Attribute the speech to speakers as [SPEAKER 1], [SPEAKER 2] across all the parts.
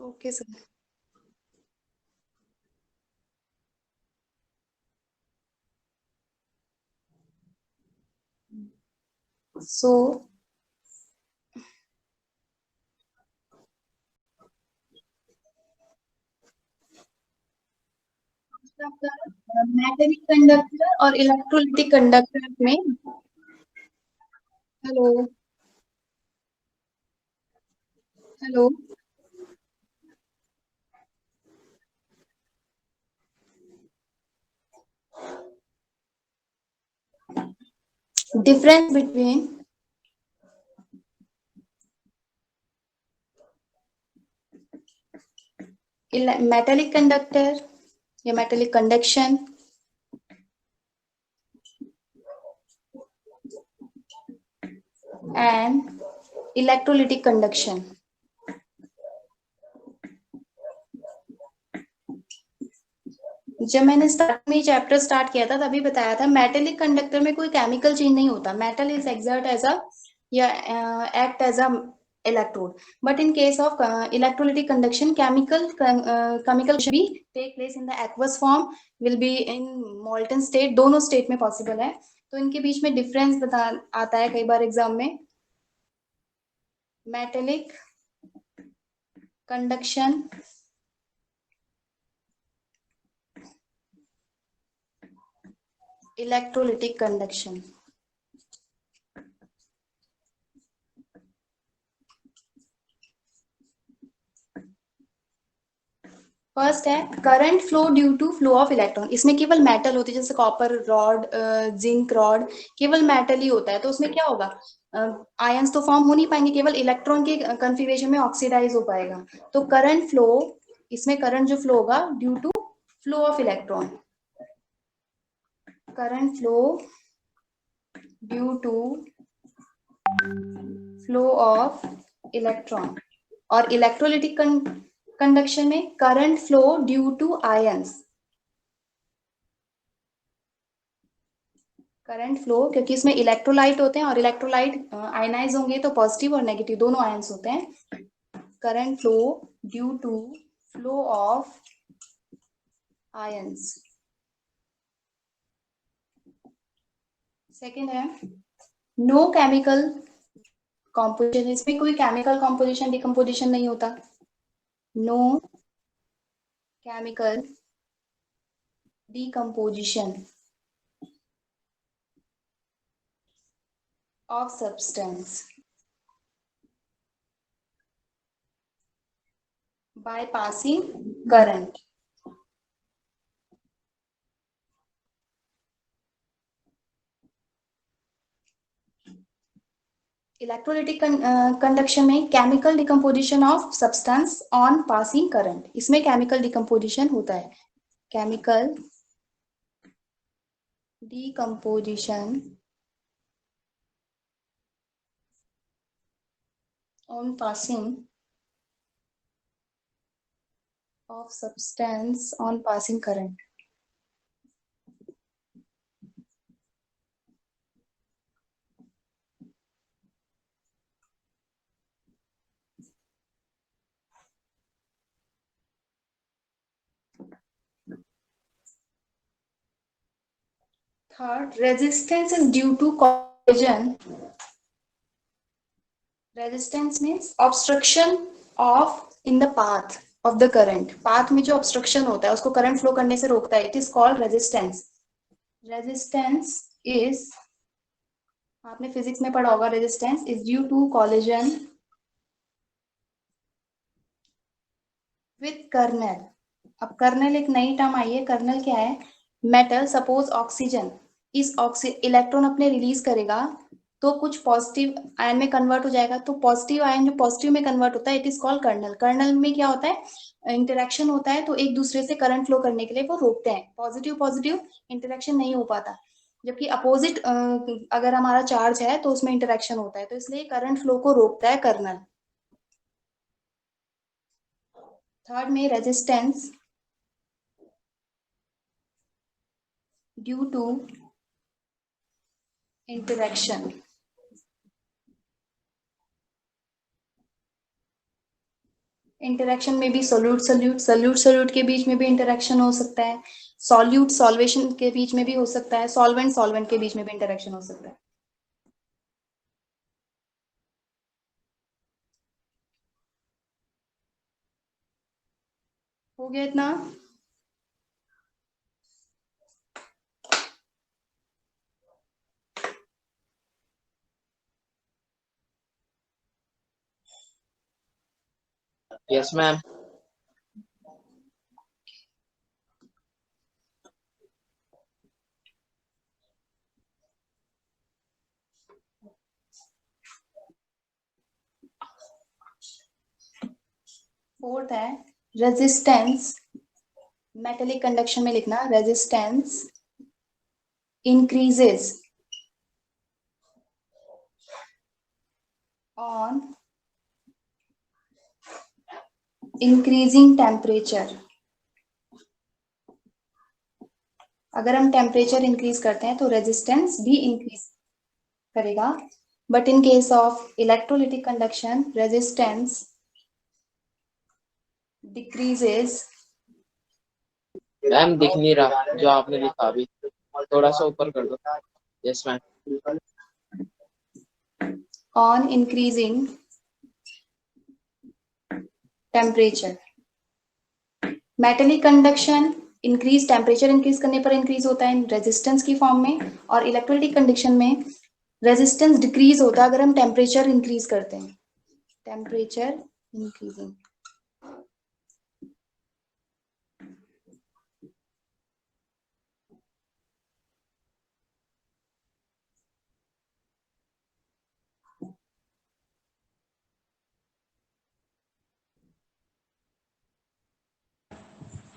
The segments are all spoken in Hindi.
[SPEAKER 1] Okay sir. So magnetic conductor और इलेक्ट्रोलिटिक कंडक्टर में, hello hello, difference between metallic conductor या metallic conduction and electrolytic conduction. जब मैंने स्टार्ट में चैप्टर स्टार्ट किया था तभी बताया था मेटेलिक कंडक्टर में कोई केमिकल चेंज नहीं होता। Metal is exert as a या act as a electrode, but in case of electrolytic conduction, chemical should be take place in the aqueous form, will be in molten state, दोनों स्टेट में पॉसिबल है। तो इनके बीच में डिफरेंस बता आता है कई बार एग्जाम में। Metallic conduction electrolytic conduction. First है current flow due to flow of electron. इसमें केवल मेटल होती है, जैसे कॉपर रॉड, जिंक रॉड, केवल मेटल ही होता है। तो उसमें क्या होगा, आयंस तो फॉर्म हो नहीं पाएंगे, केवल इलेक्ट्रॉन के कन्फिग्रेशन में ऑक्सीडाइज हो पाएगा। तो करंट फ्लो, इसमें करंट जो फ्लो होगा due to flow of electron, current flow due to flow of electron. और इलेक्ट्रोलिटिक कंडक्शन में current flow due to ions, current flow, क्योंकि इसमें इलेक्ट्रोलाइट होते हैं और इलेक्ट्रोलाइट आयनाइज होंगे तो पॉजिटिव और नेगेटिव दोनों आयंस होते हैं। Current flow due to flow of ions. Second है नो केमिकल कॉम्पोजिशन। इसमें कोई केमिकल कॉम्पोजिशन डिकम्पोजिशन नहीं होता। No chemical decomposition of substance by passing current। Electrolytic conduction में chemical decomposition of substance on passing current, इसमें केमिकल डिकम्पोजिशन होता है। Chemical decomposition on passing of substance on passing current. Third, resistance is due to collision. Resistance means obstruction of in the path of the current. path में जो obstruction होता है उसको current flow करने से रोकता है, it is called resistance। resistance is, आपने फिजिक्स में पढ़ा होगा, resistance is due to collision with kernel। अब कर्नल एक नई टर्म आई है। कर्नल क्या है, मेटल, सपोज ऑक्सीजन, इस इलेक्ट्रॉन अपने रिलीज करेगा तो कुछ पॉजिटिव आयन में कन्वर्ट हो जाएगा। तो पॉजिटिव आयन जो पॉजिटिव में कन्वर्ट होता है it is called kernel. Kernel में क्या होता है, इंटरेक्शन होता है, तो एक दूसरे से करंट फ्लो करने के लिए वो रोकते हैं। पॉजिटिव पॉजिटिव इंटरेक्शन नहीं हो पाता, जबकि अपोजिट अगर हमारा चार्ज है तो उसमें इंटरेक्शन होता है, तो इसलिए करंट फ्लो को रोकता है कर्नल। थर्ड में resistance due to interaction। Interaction में भी सोल्यूट सोल्यूट सोल्यूट सोल्यूट के बीच में भी इंटरेक्शन हो सकता है, सॉल्यूट सॉल्वेशन के बीच में भी हो सकता है, सॉल्वेंट सॉल्वेंट के बीच में भी इंटरेक्शन हो सकता है। हो गया इतना?
[SPEAKER 2] Yes ma'am.
[SPEAKER 1] फोर्थ है रेजिस्टेंस। मेटेलिक कंडक्शन में लिखना resistance increases on increasing temperature. अगर हम टेम्परेचर इंक्रीज करते हैं तो रेजिस्टेंस भी इंक्रीज करेगा, but in case of electrolytic conduction resistance decreases.
[SPEAKER 2] Ma'am दिख नहीं रहा जो आपने लिखा अभी, थोड़ा सा ऊपर कर दो। Yes ma'am.
[SPEAKER 1] On increasing temperature. Metallic conduction increase temperature increase करने पर इंक्रीज होता है रेजिस्टेंस की फॉर्म में, और इलेक्ट्रोलिटिक कंडक्शन में रेजिस्टेंस डिक्रीज होता है अगर हम टेम्परेचर इंक्रीज करते हैं। Temperature increasing.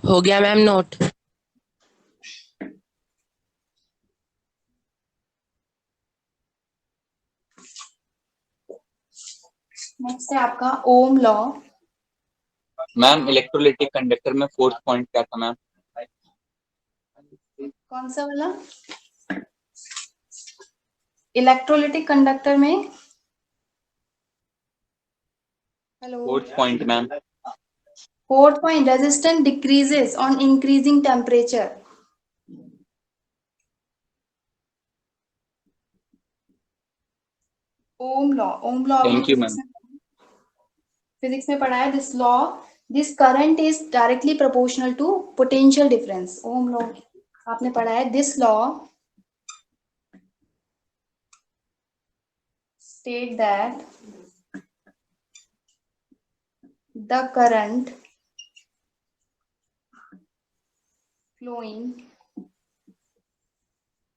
[SPEAKER 3] हो गया मैम नोट।
[SPEAKER 1] नेक्स्ट है आपका ohm law.
[SPEAKER 4] Ma'am electrolytic conductor में फोर्थ पॉइंट क्या था मैम?
[SPEAKER 1] कौन सा वाला? इलेक्ट्रोलिटिक कंडक्टर में hello
[SPEAKER 4] fourth point ma'am.
[SPEAKER 1] Fourth point resistance decreases on increasing temperature. Ohm law. Ohm law आपने
[SPEAKER 4] थैंक यू मैम।
[SPEAKER 1] फिजिक्स में पढ़ा है। This law this current is directly proportional to potential difference. Ohm law आपने पढ़ा है। This law state that the current flowing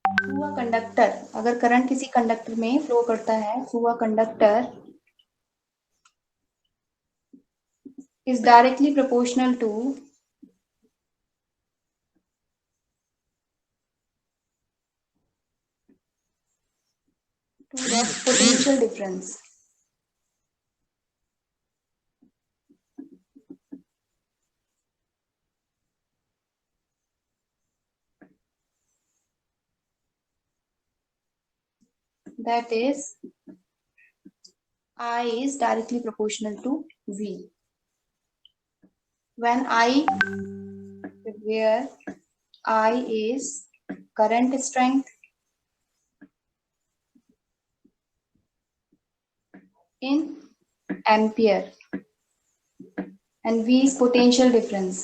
[SPEAKER 1] through a conductor, अगर करंट किसी कंडक्टर में फ्लो करता है through a conductor, is directly proportional to the potential difference. That is I is directly proportional to V. When where I is current strength in ampere and V is potential difference.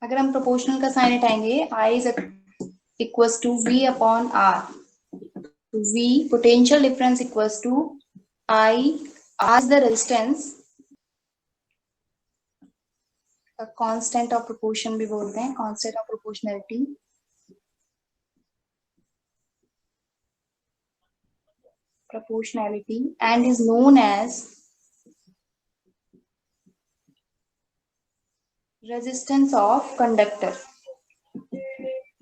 [SPEAKER 1] अगर हम प्रोपोर्शनल का साइन हटाएंगे I is equals to V upon R. V potential difference equals to I. R is the resistance, constant of proportion भी बोलते हैं, constant of proportionality. proportionality and is known as resistance of conductor.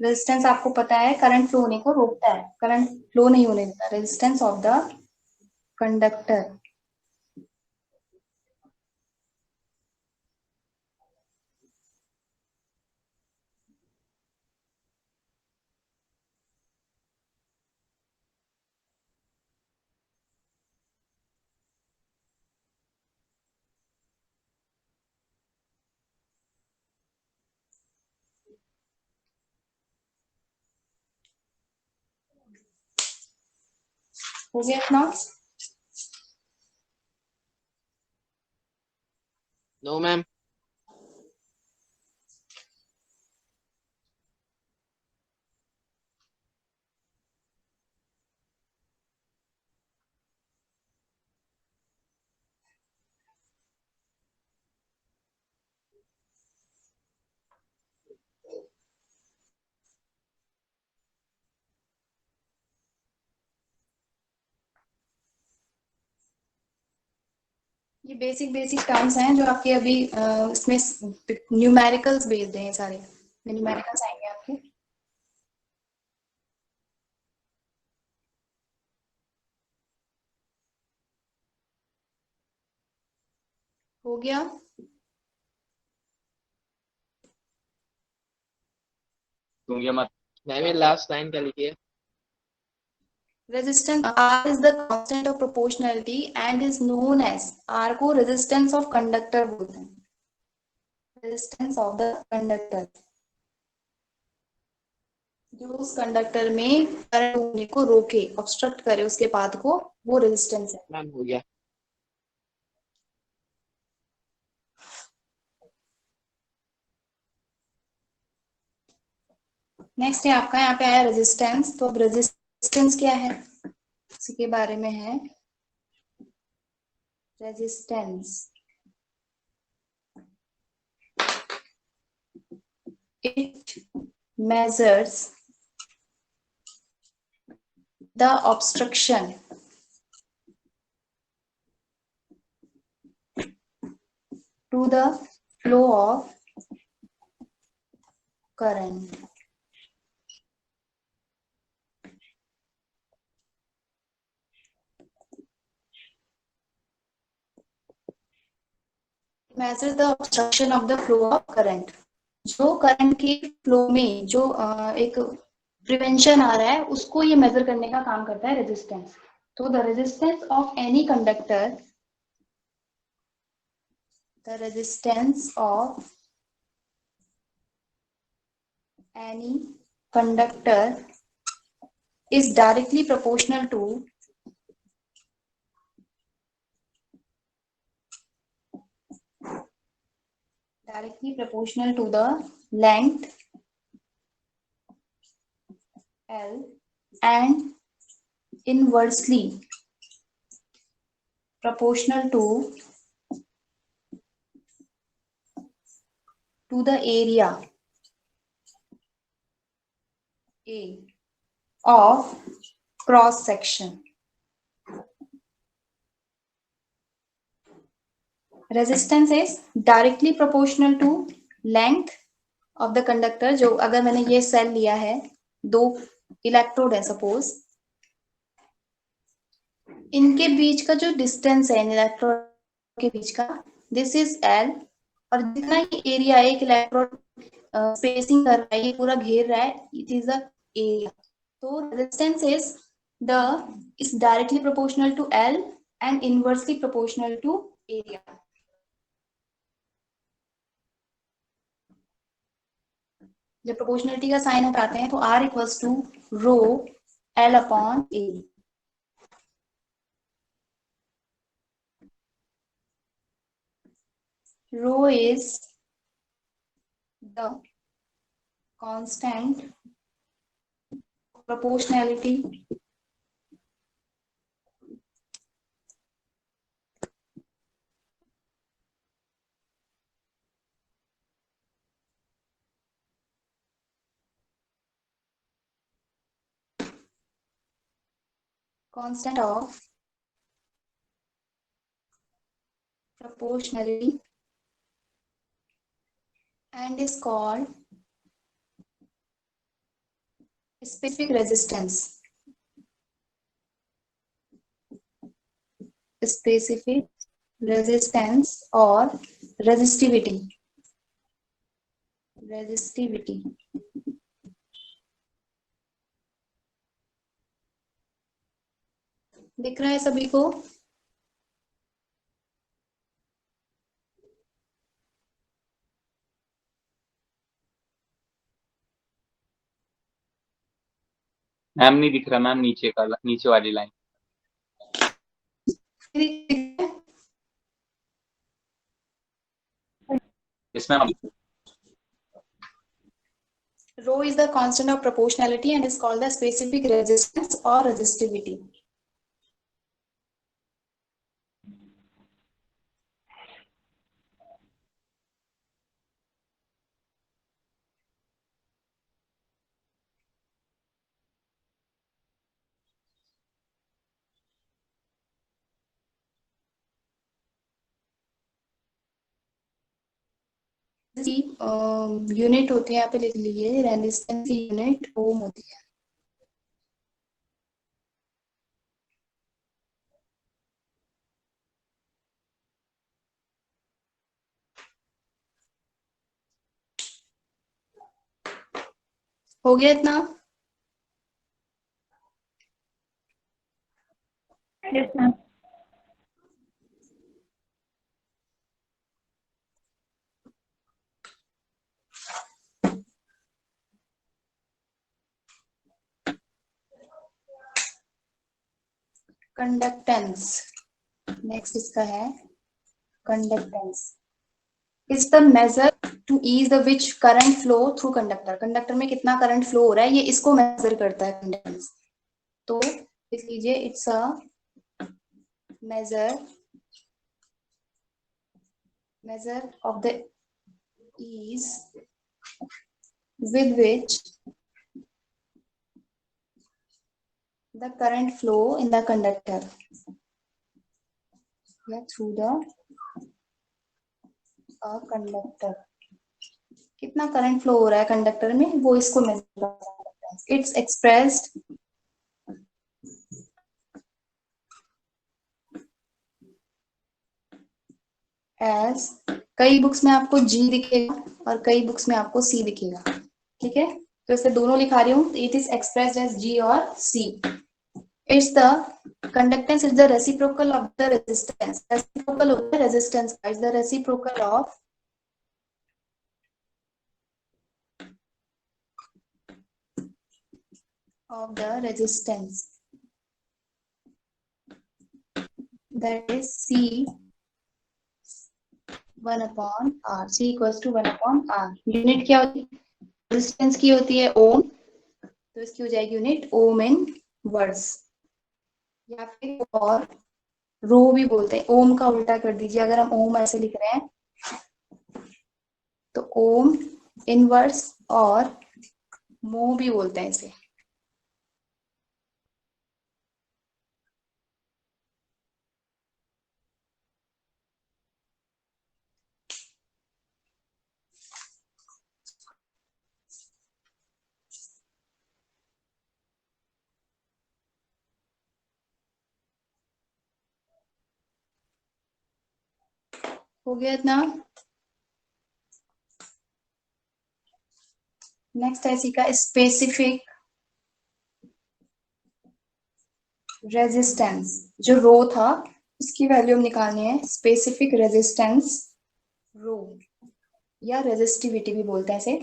[SPEAKER 1] Resistance आपको पता है करंट फ्लो होने को रोकता है, करंट फ्लो नहीं होने देता। Resistance of the conductor. हो गया अपना?
[SPEAKER 2] No ma'am.
[SPEAKER 1] ये बेसिक टर्म्स हैं जो आपके अभी इसमें न्यूमेरिकल्स बेस्ड हैं सारे, न्यूमेरिकल्स आएंगे आपके। हो गया?
[SPEAKER 4] दूंगे मत।
[SPEAKER 2] मैम ये लास्ट लाइन क्या लिखी है?
[SPEAKER 1] Resistance R is the constant of proportionality and is known as, R को resistance of conductor बोलते हैं, resistance of the conductor, जो उस कंडक्टर में करंट होने को रोके, ऑब्स्ट्रक्ट करे उसके पाथ को, वो रेजिस्टेंस है।
[SPEAKER 2] मैम हो गया।
[SPEAKER 1] नेक्स्ट है आपका, यहाँ पे आया रेजिस्टेंस। तो अब रेजिस्टेंस क्या है, इसी के बारे में है। Resistance, it measures the obstruction to the flow of current. Measures the obstruction of the flow of current. जो करंट के फ्लो में जो एक प्रिवेंशन आ रहा है, उसको ये मेजर करने का काम करता है रेजिस्टेंस। तो the resistance of any conductor, the resistance of any conductor is directly proportional to the length L and inversely proportional to the area A of cross section. Resistance is directly proportional to length of the conductor. जो अगर मैंने ये सेल लिया है, दो इलेक्ट्रोड है सपोज, इनके बीच का जो डिस्टेंस है इन इलेक्ट्रोड के बीच का, दिस इज L, और जितना ही एरिया एक इलेक्ट्रोड स्पेसिंग कर रहा है, ये पूरा घेर रहा है, इट इज द एरिया। तो resistance is directly proportional to L and inversely proportional to area. जब प्रोपोर्शनलिटी का साइन हटाते हैं तो R equals to rho L upon A। Rho is the constant proportionality of proportionality and is called specific resistance. Specific resistance or resistivity. दिख रहा है सभी को?
[SPEAKER 4] मैम नहीं दिख रहा मैम, नीचे वाली line. Yes, ma'am.
[SPEAKER 1] Rho is the constant of proportionality and is called the specific resistance or resistivity. Unit होती है, यहाँ पे लिख लीजिए, रेजिस्टेंस की यूनिट ओम होती है। हो गया इतना?
[SPEAKER 3] Yes, ma'am.
[SPEAKER 1] कंडक्टेंस, नेक्स्ट इसका है conductance. Is the measure to ease the which current flow through conductor. Conductor में कितना करंट फ्लो हो रहा है, ये इसको मेजर करता है कंडक्टेंस। तो लिख लीजिए, it's a measure of the ease with which the current flow in the conductor, through the conductor। कितना करंट फ्लो हो रहा है कंडक्टर में, वो इसको मेजर करता है। इट्स एक्सप्रेस्ड एज, कई बुक्स में आपको जी दिखेगा और कई बुक्स में आपको सी दिखेगा, ठीक है। तो इसे दोनों लिखा रही हूँ, it is expressed as G और C. It's the conductance is the reciprocal of the resistance. Reciprocal होता है रेजिस्टेंस का, is the reciprocal of the resistance, that is C 1 upon R। C equals to 1 upon R। Unit क्या होती है रेजिस्टेंस की, होती है ओम, तो इसकी हो जाएगी यूनिट ओम इन वर्ड्स, या फिर और रो भी बोलते हैं। ओम का उल्टा कर दीजिए, अगर हम ओम ऐसे लिख रहे हैं तो ओम इनवर्स, और मो भी बोलते हैं इसे। हो गया इतना? नेक्स्ट है इसी का स्पेसिफिक रेजिस्टेंस। जो रो था उसकी वैल्यू हम निकालनी है, स्पेसिफिक रेजिस्टेंस रो, या रेजिस्टिविटी भी बोलते हैं इसे।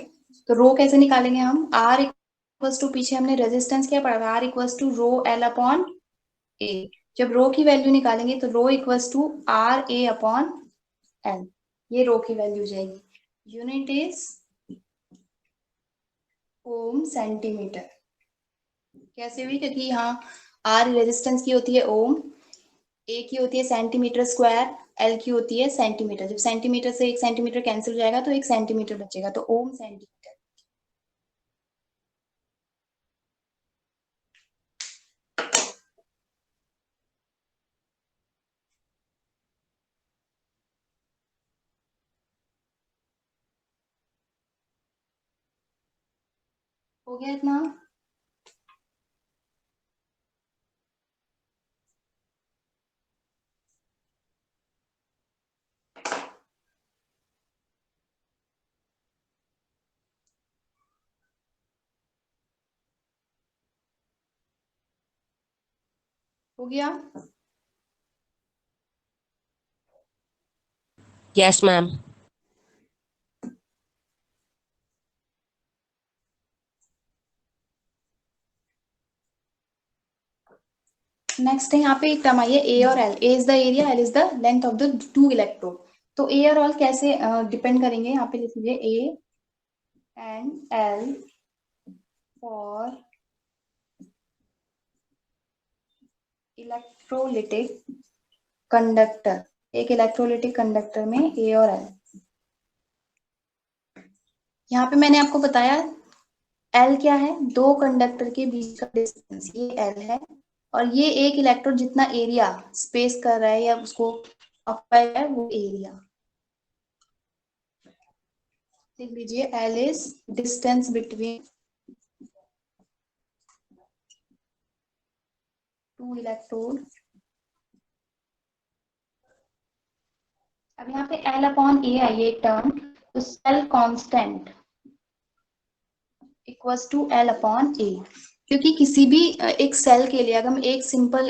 [SPEAKER 1] तो रो कैसे निकालेंगे हम, आर इक्वल्स टू, पीछे हमने रेजिस्टेंस क्या पढ़ा था, R equals to rho L upon A. जब रो की वैल्यू निकालेंगे तो rho equals to R A upon L, ये रो की वैल्यू जाएगी। Unit is ohm centimetre. कैसे हुई, क्योंकि यहाँ आर रेजिस्टेंस की होती है ओम, ए की होती है सेंटीमीटर स्क्वायर, एल की होती है सेंटीमीटर। जब सेंटीमीटर से 1 सेंटीमीटर कैंसिल हो जाएगा तो 1 सेंटीमीटर बचेगा, तो ओम सेंटीमीटर। हो गया इतना? हो गया?
[SPEAKER 5] Yes, ma'am.
[SPEAKER 1] नेक्स्ट है यहाँ पे एक टर्म आई है ए और L. A is the area, L is the length of the two electrode. तो ए और एल कैसे डिपेंड करेंगे, यहाँ पे लिख लीजिए A and L for electrolytic conductor. एक इलेक्ट्रोलिटिक कंडक्टर में ए और एल. यहाँ पे मैंने आपको बताया एल क्या है, दो कंडक्टर के बीच का डिस्टेंस, ये एल है. और ये एक इलेक्ट्रोड जितना एरिया स्पेस कर रहा है या उसको ऑक्यूपाई है वो एरिया. लिख लीजिए L is distance between two electrode. अब यहाँ पे एल अपॉन ए आई एक टर्म, तो cell constant equals to L upon A. क्योंकि किसी भी एक सेल के लिए अगर हम एक सिंपल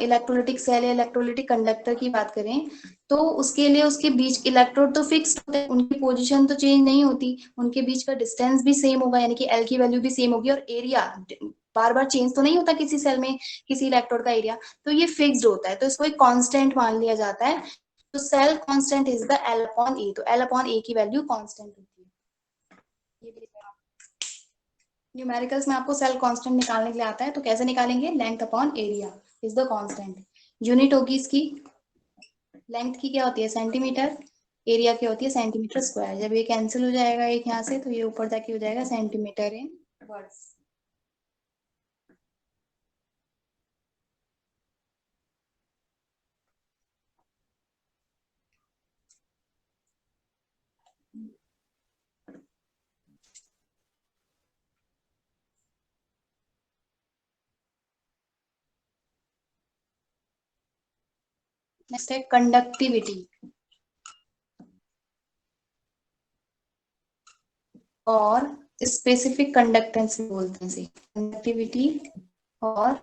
[SPEAKER 1] इलेक्ट्रोलिटिक सेल या इलेक्ट्रोलिटिक कंडक्टर की बात करें तो उसके लिए उसके बीच इलेक्ट्रोड तो फिक्स होते हैं, उनकी पोजीशन तो चेंज नहीं होती, उनके बीच का डिस्टेंस भी सेम होगा, यानी कि एल की वैल्यू भी सेम होगी. और एरिया बार बार चेंज तो नहीं होता किसी सेल में किसी इलेक्ट्रोड का एरिया, तो ये फिक्स्ड होता है, तो इसको एक कांस्टेंट मान लिया जाता है. तो cell constant is the L upon A. तो एल अपॉन ए की वैल्यू कांस्टेंट होती है. ये न्यूमेरिकल्स में आपको सेल कांस्टेंट निकालने के लिए आता है, तो कैसे निकालेंगे, length upon area is the constant. Unit होगी इसकी, लेंथ की क्या होती है सेंटीमीटर, एरिया की होती है सेंटीमीटर स्क्वायर. जब ये कैंसिल हो जाएगा एक यहाँ से, तो ये ऊपर जाके हो जाएगा सेंटीमीटर इन वर्ड्स. नेक्स्ट है कंडक्टिविटी और स्पेसिफिक कंडक्टेंस बोलते हैं इसे. कंडक्टिविटी और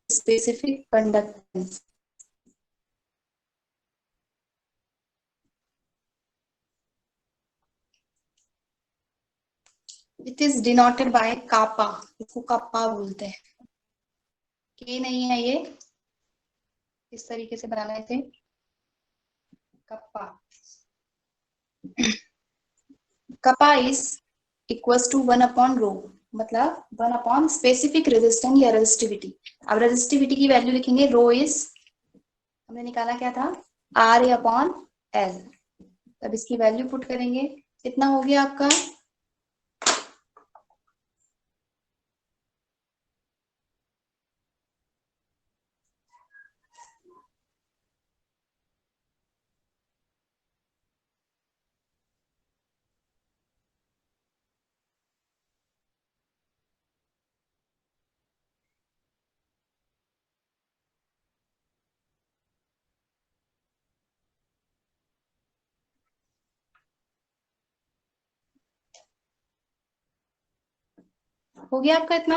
[SPEAKER 1] specific conductance. It is denoted by kappa. इसको कापा बोलते हैं. के नहीं है ये, इस तरीके से बनाना है इसे kappa. Kappa is equals to 1/रो, मतलब 1 स्पेसिफिक रेजिस्टेंस या रेजिस्टिविटी. अब रेजिस्टिविटी की वैल्यू लिखेंगे, रो इज हमने निकाला क्या था, आर ए अपॉन एल. तब इसकी वैल्यू पुट करेंगे, कितना हो गया आपका, हो गया आपका इतना.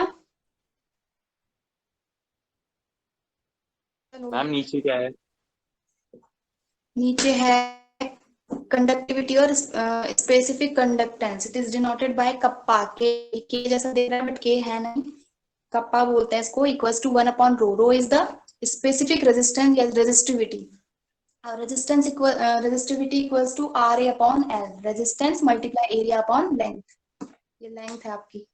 [SPEAKER 4] मैम नीचे क्या है?
[SPEAKER 1] नीचे है कंडक्टिविटी और specific conductance. It is denoted bye kappa. के जैसा दे रहा है बट के है नहीं, कप्पा बोलते हैं इसको. इक्वल्स टू 1/रो. Rho is the specific resistance या resistivity. Resistance equal resistivity equals to R A upon L. Resistance multiply area upon length. ये लेंथ है आपकी.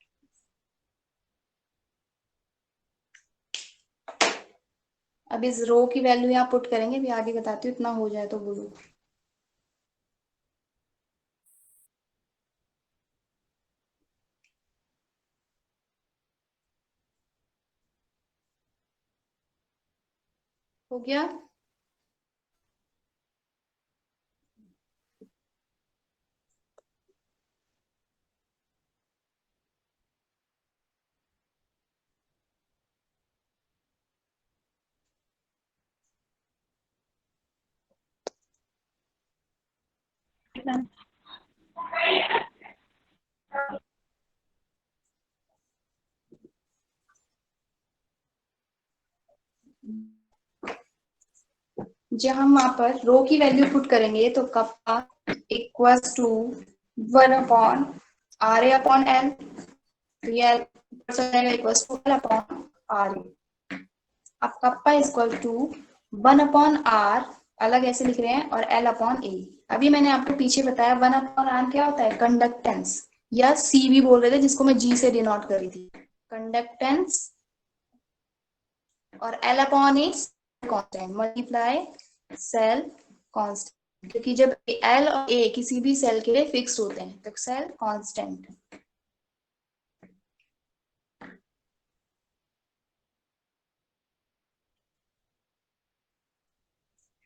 [SPEAKER 1] अब इस रो की वैल्यू यहाँ पुट करेंगे, भी आगे बताती हूँ, इतना हो जाए तो बोलो. हो गया. जब हम वहां पर रो की वैल्यू पुट करेंगे तो कप्पा इक्वल्स टू 1/आर A upon L. Equals to L upon R A. अब कप्पा इक्वल टू 1/r, अलग ऐसे लिख रहे हैं, और L/A। अभी मैंने आपको पीछे बताया 1/r क्या होता है, कंडक्टेंस, या C भी बोल रहे थे, जिसको मैं G से डिनोट कर रही थी, कंडक्टेंस, और L/A constant multiply cell constant, क्योंकि जब L और A किसी भी सेल के लिए फिक्स होते हैं तो सेल कांस्टेंट।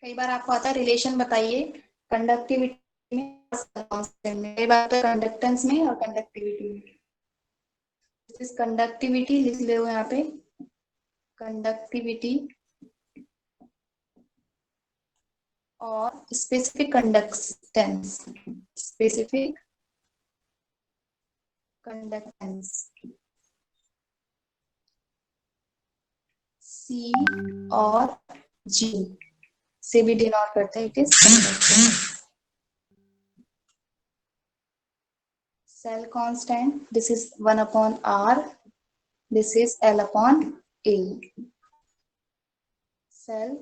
[SPEAKER 1] कई बार आपको आता है रिलेशन बताइए कंडक्टिविटी में, कई बार तो कंडक्टेंस में और कंडक्टिविटी में। कंडक्टिविटी लिख ले यहाँ पे, कंडक्टिविटी और specific conductance, specific conductance C और G से भी डिनोट करते हैं, it is conductance. Cell constant, this is 1/r, this is L/A. Cell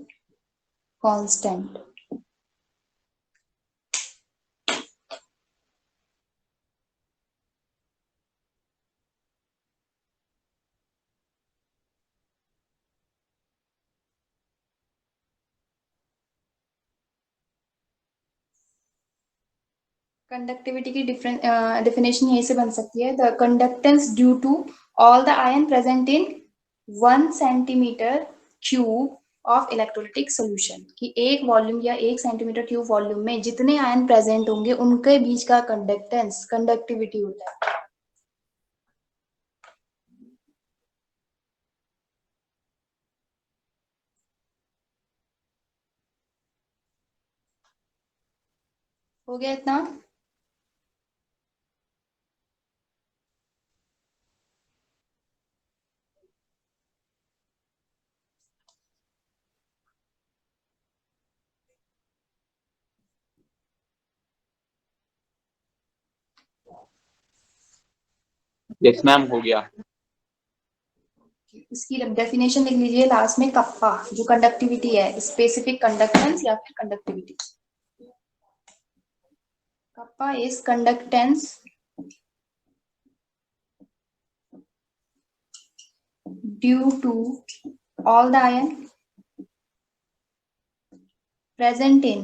[SPEAKER 1] constant. Conductivity की डेफिनेशन यहीं से बन सकती है, the conductance due to all the ion present in 1 centimetre cube of electrolytic solution, कि एक वॉल्यूम या 1 सेंटीमीटर क्यूब वॉल्यूम में जितने आयन प्रेजेंट होंगे उनके बीच का कंडक्टेंस कंडक्टिविटी होता है। हो गया इतना?
[SPEAKER 4] यस मैम, हो गया।
[SPEAKER 1] इसकी डेफिनेशन लिख लीजिए लास्ट में, कप्पा जो कंडक्टिविटी है, स्पेसिफिक कंडक्टेंस या फिर conductivity. Kappa is conductance due to all the ion present in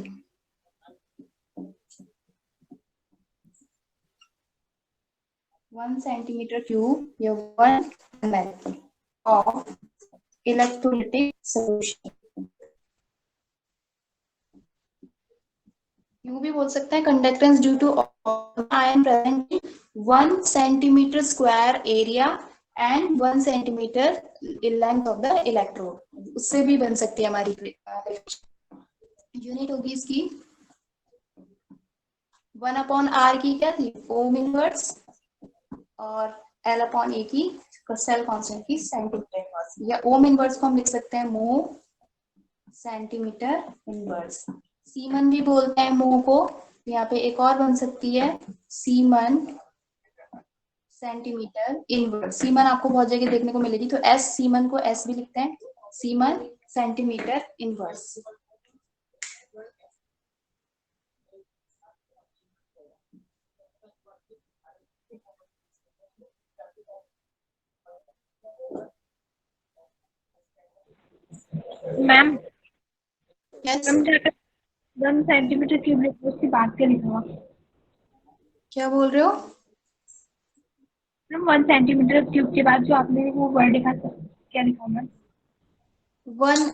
[SPEAKER 1] 1 centimeter cube या 1 ml of electrolytic solution। यूं भी बोल सकते हैं conductance due to ion present in 1 centimetre square area and 1 centimetre length of the electrode, उससे भी बन सकती है हमारी। यूनिट होगी इसकी 1/r की क्या थी, ओम इनवर्स, और L/A की सेल कांस्टेंट की सेंटीमीटर इनवर्स, या ओम इनवर्स को हम लिख सकते हैं मो सेंटीमीटर इनवर्स। सीमन भी बोलते हैं मो को, यहाँ पे एक और बन सकती है सीमन सेंटीमीटर इनवर्स। सीमन आपको बहुत जगह देखने को मिलेगी, तो एस, सीमन को एस भी लिखते हैं, semen centimetre inverse.
[SPEAKER 3] Ma'am
[SPEAKER 1] yes,
[SPEAKER 3] 1 centimetre cube उसकी बात क्या लिखा हुआ?
[SPEAKER 1] क्या बोल रहे हो?
[SPEAKER 3] मैम 1 सेंटीमीटर क्यूब के बाद जो आपने वो वर्ड लिखा था क्या लिखा हुआ मैम?
[SPEAKER 1] 1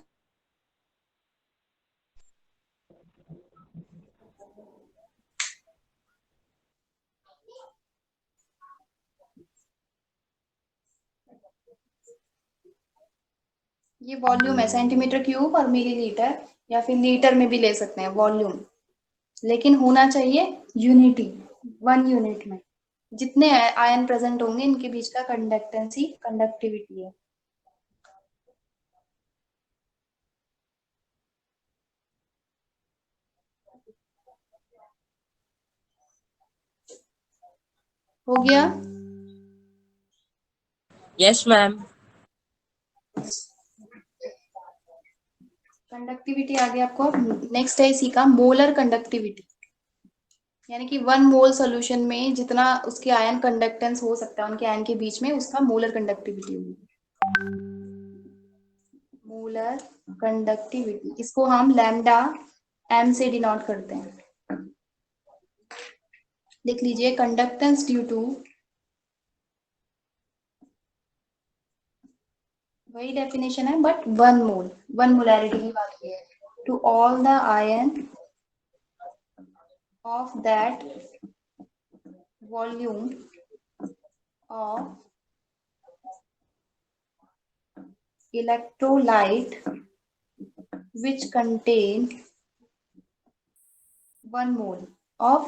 [SPEAKER 1] ये वॉल्यूम है, सेंटीमीटर क्यूब और मिलीलीटर, या फिर लीटर में भी ले सकते हैं वॉल्यूम, लेकिन होना चाहिए यूनिटी, 1 यूनिट में जितने आयन प्रेजेंट होंगे इनके बीच का कंडक्टेंस ही कंडक्टिविटी है। हो गया?
[SPEAKER 5] Yes, ma'am.
[SPEAKER 1] कंडक्टिविटी आ गया आपको। नेक्स्ट है इसी का मोलर कंडक्टिविटी, यानी कि 1 मोल सोल्यूशन में जितना उसके आयन कंडक्टेंस हो सकता है उनके आयन के बीच में, उसका मोलर कंडक्टिविटी होगी। मोलर कंडक्टिविटी, इसको हम लैम्डा एम से डिनोट करते हैं। लिख लीजिए, कंडक्टेंस ड्यू टू, वही डेफिनेशन है बट 1 मोल, 1 मोलैरिटी की बात की है, to all the ion of that volume of electrolyte which contain 1 mole of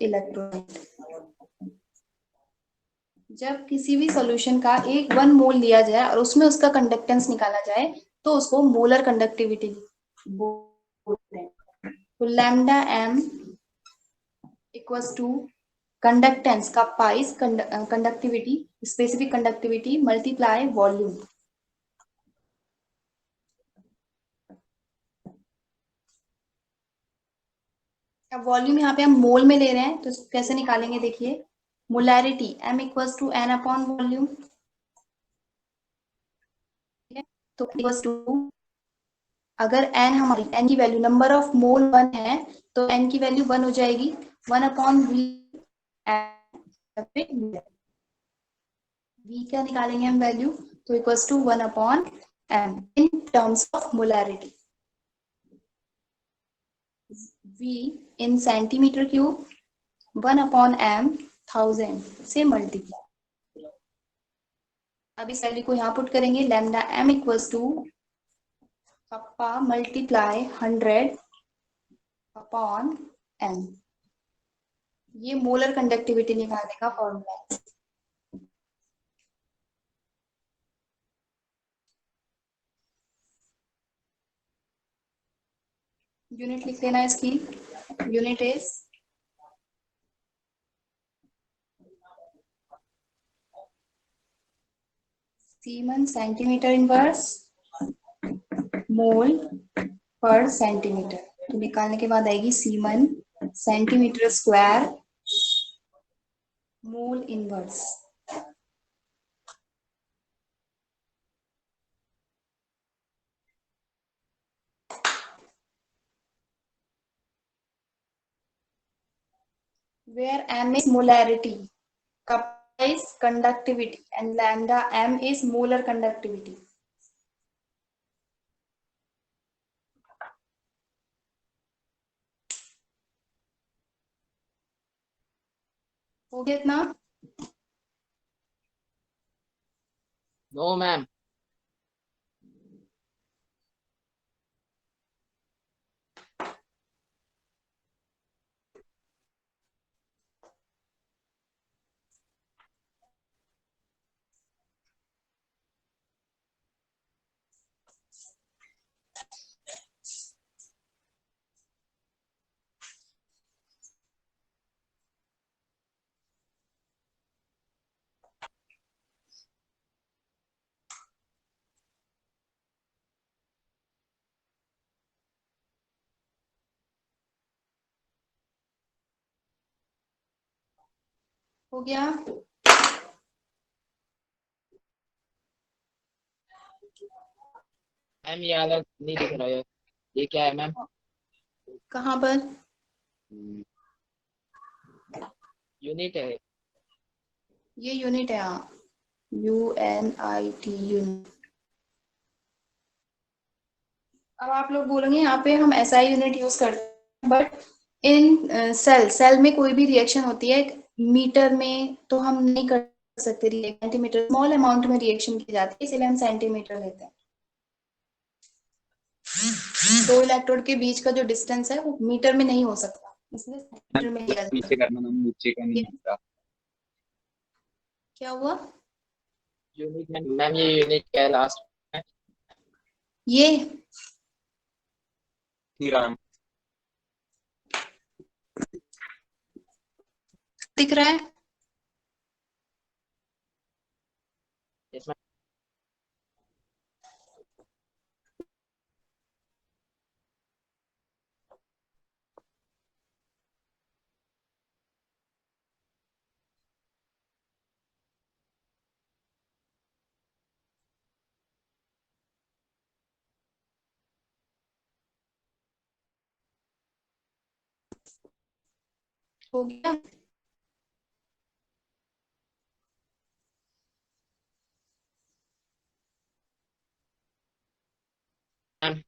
[SPEAKER 1] electrolyte। जब किसी भी सॉल्यूशन का एक 1 मोल लिया जाए और उसमें उसका कंडक्टेंस निकाला जाए तो उसको मोलर कंडक्टिविटी बोलते हैं। तो lambda M equals to conductance का पाइस conductivity, specific conductivity multiply volume. अब वॉल्यूम यहाँ पे हम मोल में ले रहे हैं तो कैसे निकालेंगे, देखिए, molarity m equals to n upon volume, तो इक्वल्स टू, अगर n हमारी n की वैल्यू, नंबर ऑफ मोल 1 है तो n की वैल्यू 1 हो जाएगी, 1 अपॉन v, v क्या निकालेंगे हम वैल्यू, तो equals to 1 upon m in terms of molarity, v in centimetre cube, 1 upon m 1000 से मल्टीप्लाई। अब इस वैल्यू को यहाँ पुट करेंगे, lambda m equals to kappa multiply 100 upon m। ये मोलर कंडक्टिविटी निकालने का फॉर्मूला है। यूनिट लिख लेना इसकी, unit is siemens centimetre inverse mole per centimetre. तो निकालने के बाद आएगी siemens centimetre square mole inverse. where m is molarity, kappa is conductivity and lambda m is molar conductivity। हो गया इतना?
[SPEAKER 2] No ma'am.
[SPEAKER 1] हो गया?
[SPEAKER 2] मैम ये अलग नहीं दिख रहा है, ये क्या है मैम?
[SPEAKER 1] कहाँ पर?
[SPEAKER 2] यूनिट है।
[SPEAKER 1] ये यूनिट है, हाँ, UNIT यूनिट। अब आप लोग बोलेंगे यहाँ पे हम SI यूनिट यूज करते हैं, बट इन सेल में कोई भी रिएक्शन होती है मीटर में तो हम नहीं कर सकते रिएक्शन, सेंटीमीटर स्मॉल अमाउंट में रिएक्शन की जाती है, इसलिए हम सेंटीमीटर लेते हैं। दो इलेक्ट्रोड के बीच का जो डिस्टेंस है वो मीटर में नहीं हो सकता, इसलिए सेंटीमीटर में लिया जाता
[SPEAKER 4] पीछे
[SPEAKER 1] है।
[SPEAKER 4] करना, मैम नीचे का नहीं आता।
[SPEAKER 1] क्या हुआ?
[SPEAKER 2] यूनिट मैम ये यूनिट क्या है लास्ट?
[SPEAKER 1] ये
[SPEAKER 4] मैम
[SPEAKER 1] दिख रहा है?
[SPEAKER 2] Yes ma'am.
[SPEAKER 1] हो गया?
[SPEAKER 2] मैम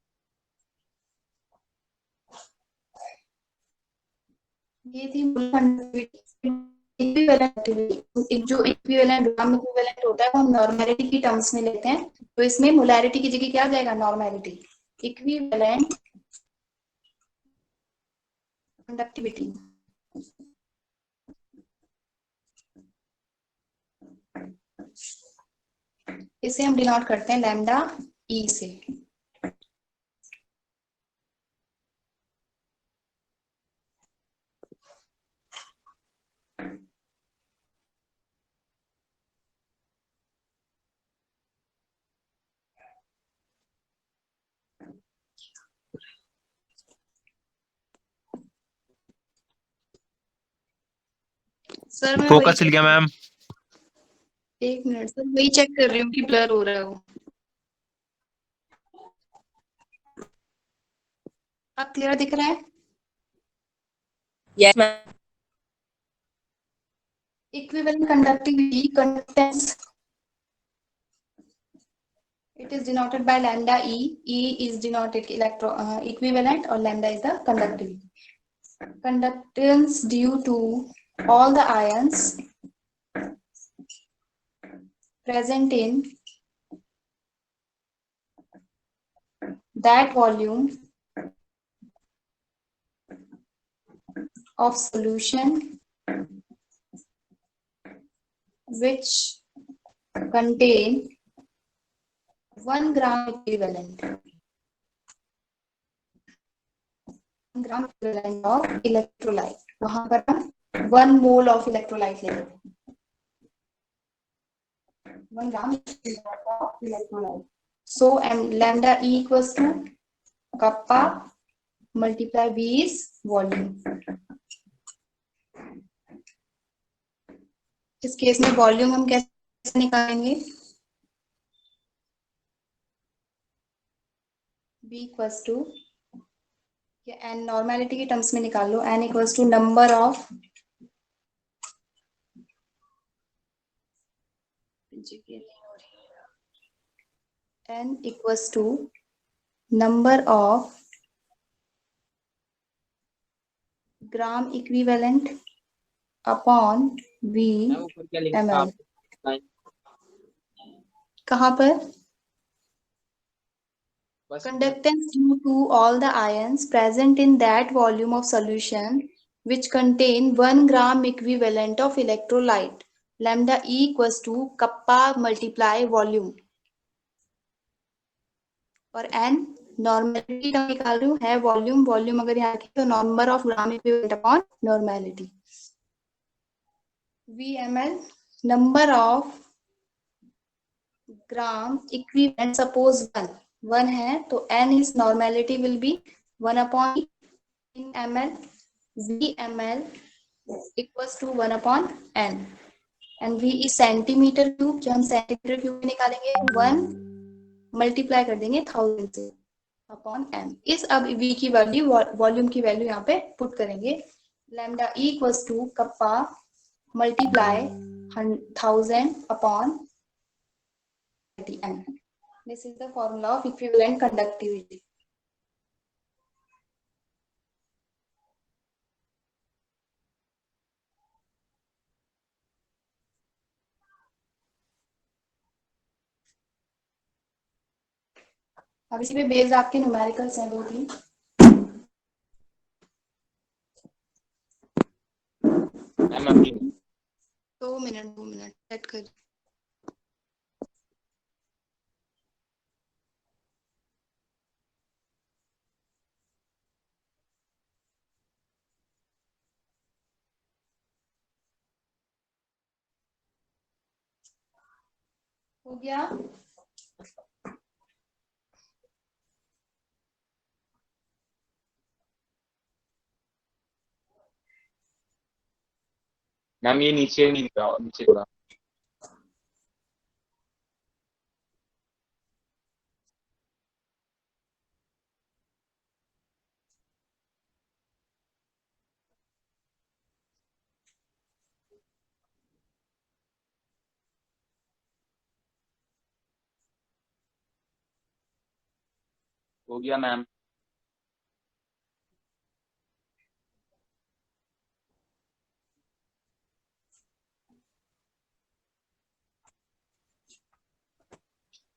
[SPEAKER 1] ये थी इक्विवेलेंट। जो इक्विवेलेंट ग्राम इक्विवेलेंट होता है वो हम नॉर्मेलिटी की टर्म्स में लेते हैं, तो इसमें मोलैरिटी की जगह क्या आ जाएगा? नॉर्मेलिटी। इक्विवेलेंट कंडक्टिविटी, इसे हम डिनोट करते हैं लैम्डा ई से। सर मैं
[SPEAKER 5] फोकस चल गया मैम।
[SPEAKER 1] एक मिनट सर, वही चेक कर रही हूँ कि ब्लर हो रहा है वो। अब क्लियर दिख रहा है?
[SPEAKER 6] Yes, ma'am.
[SPEAKER 1] Equivalent conductivity, conductance, it is denoted by lambda E. E is denoted equivalent, or lambda is the conductivity. Conductance due to all the ions present in that volume of solution which contain 1 gram equivalent. 1 gram equivalent of electrolyte. वहां पर हम 1 mole of electrolyte ले लेते हैं। 1 gram of electrolyte. So lambda E equals to kappa multiply V is volume. इस केस में वॉल्यूम हम कैसे निकालेंगे? V equals to, N normality के टर्म्स में निकाल लो, N equals to number of n equals to number of gram equivalent upon V
[SPEAKER 2] ऊपर क्या लिखा
[SPEAKER 1] ml।
[SPEAKER 2] आपने?
[SPEAKER 1] कहाँ पर?
[SPEAKER 2] बस
[SPEAKER 1] Conductance due to all the ions present in that volume of solution which contain 1 gram equivalent of electrolyte. Lambda E equals to kappa multiply volume। और n नॉर्मेलिटी का निकाल रही हूँ, है वॉल्यूम। वॉल्यूम अगर यहाँ रखे तो number of gram equivalent upon normality. VML number of gram equivalent, suppose 1 है तो n is normality will be 1 upon in ml, VML equals to 1 upon n, and V is centimetre cube. जो हम सेंटीमीटर क्यूब में निकालेंगे 1 मल्टीप्लाई कर देंगे 1000 से अपॉन m। इस अब V की वैल्यू, वॉल्यूम की वैल्यू यहाँ पे पुट करेंगे। Lambda E equals to kappa multiply 1000 upon n। This is the formula of equivalent conductivity. अब इसी पे बेस्ड आपके न्यूमेरिकल्स हैं 2-3। 2 मिनट सेट कर। हो गया?
[SPEAKER 4] मैम ये नीचे नहीं दिख रहा, नीचे थोड़ा। हो गया मैम।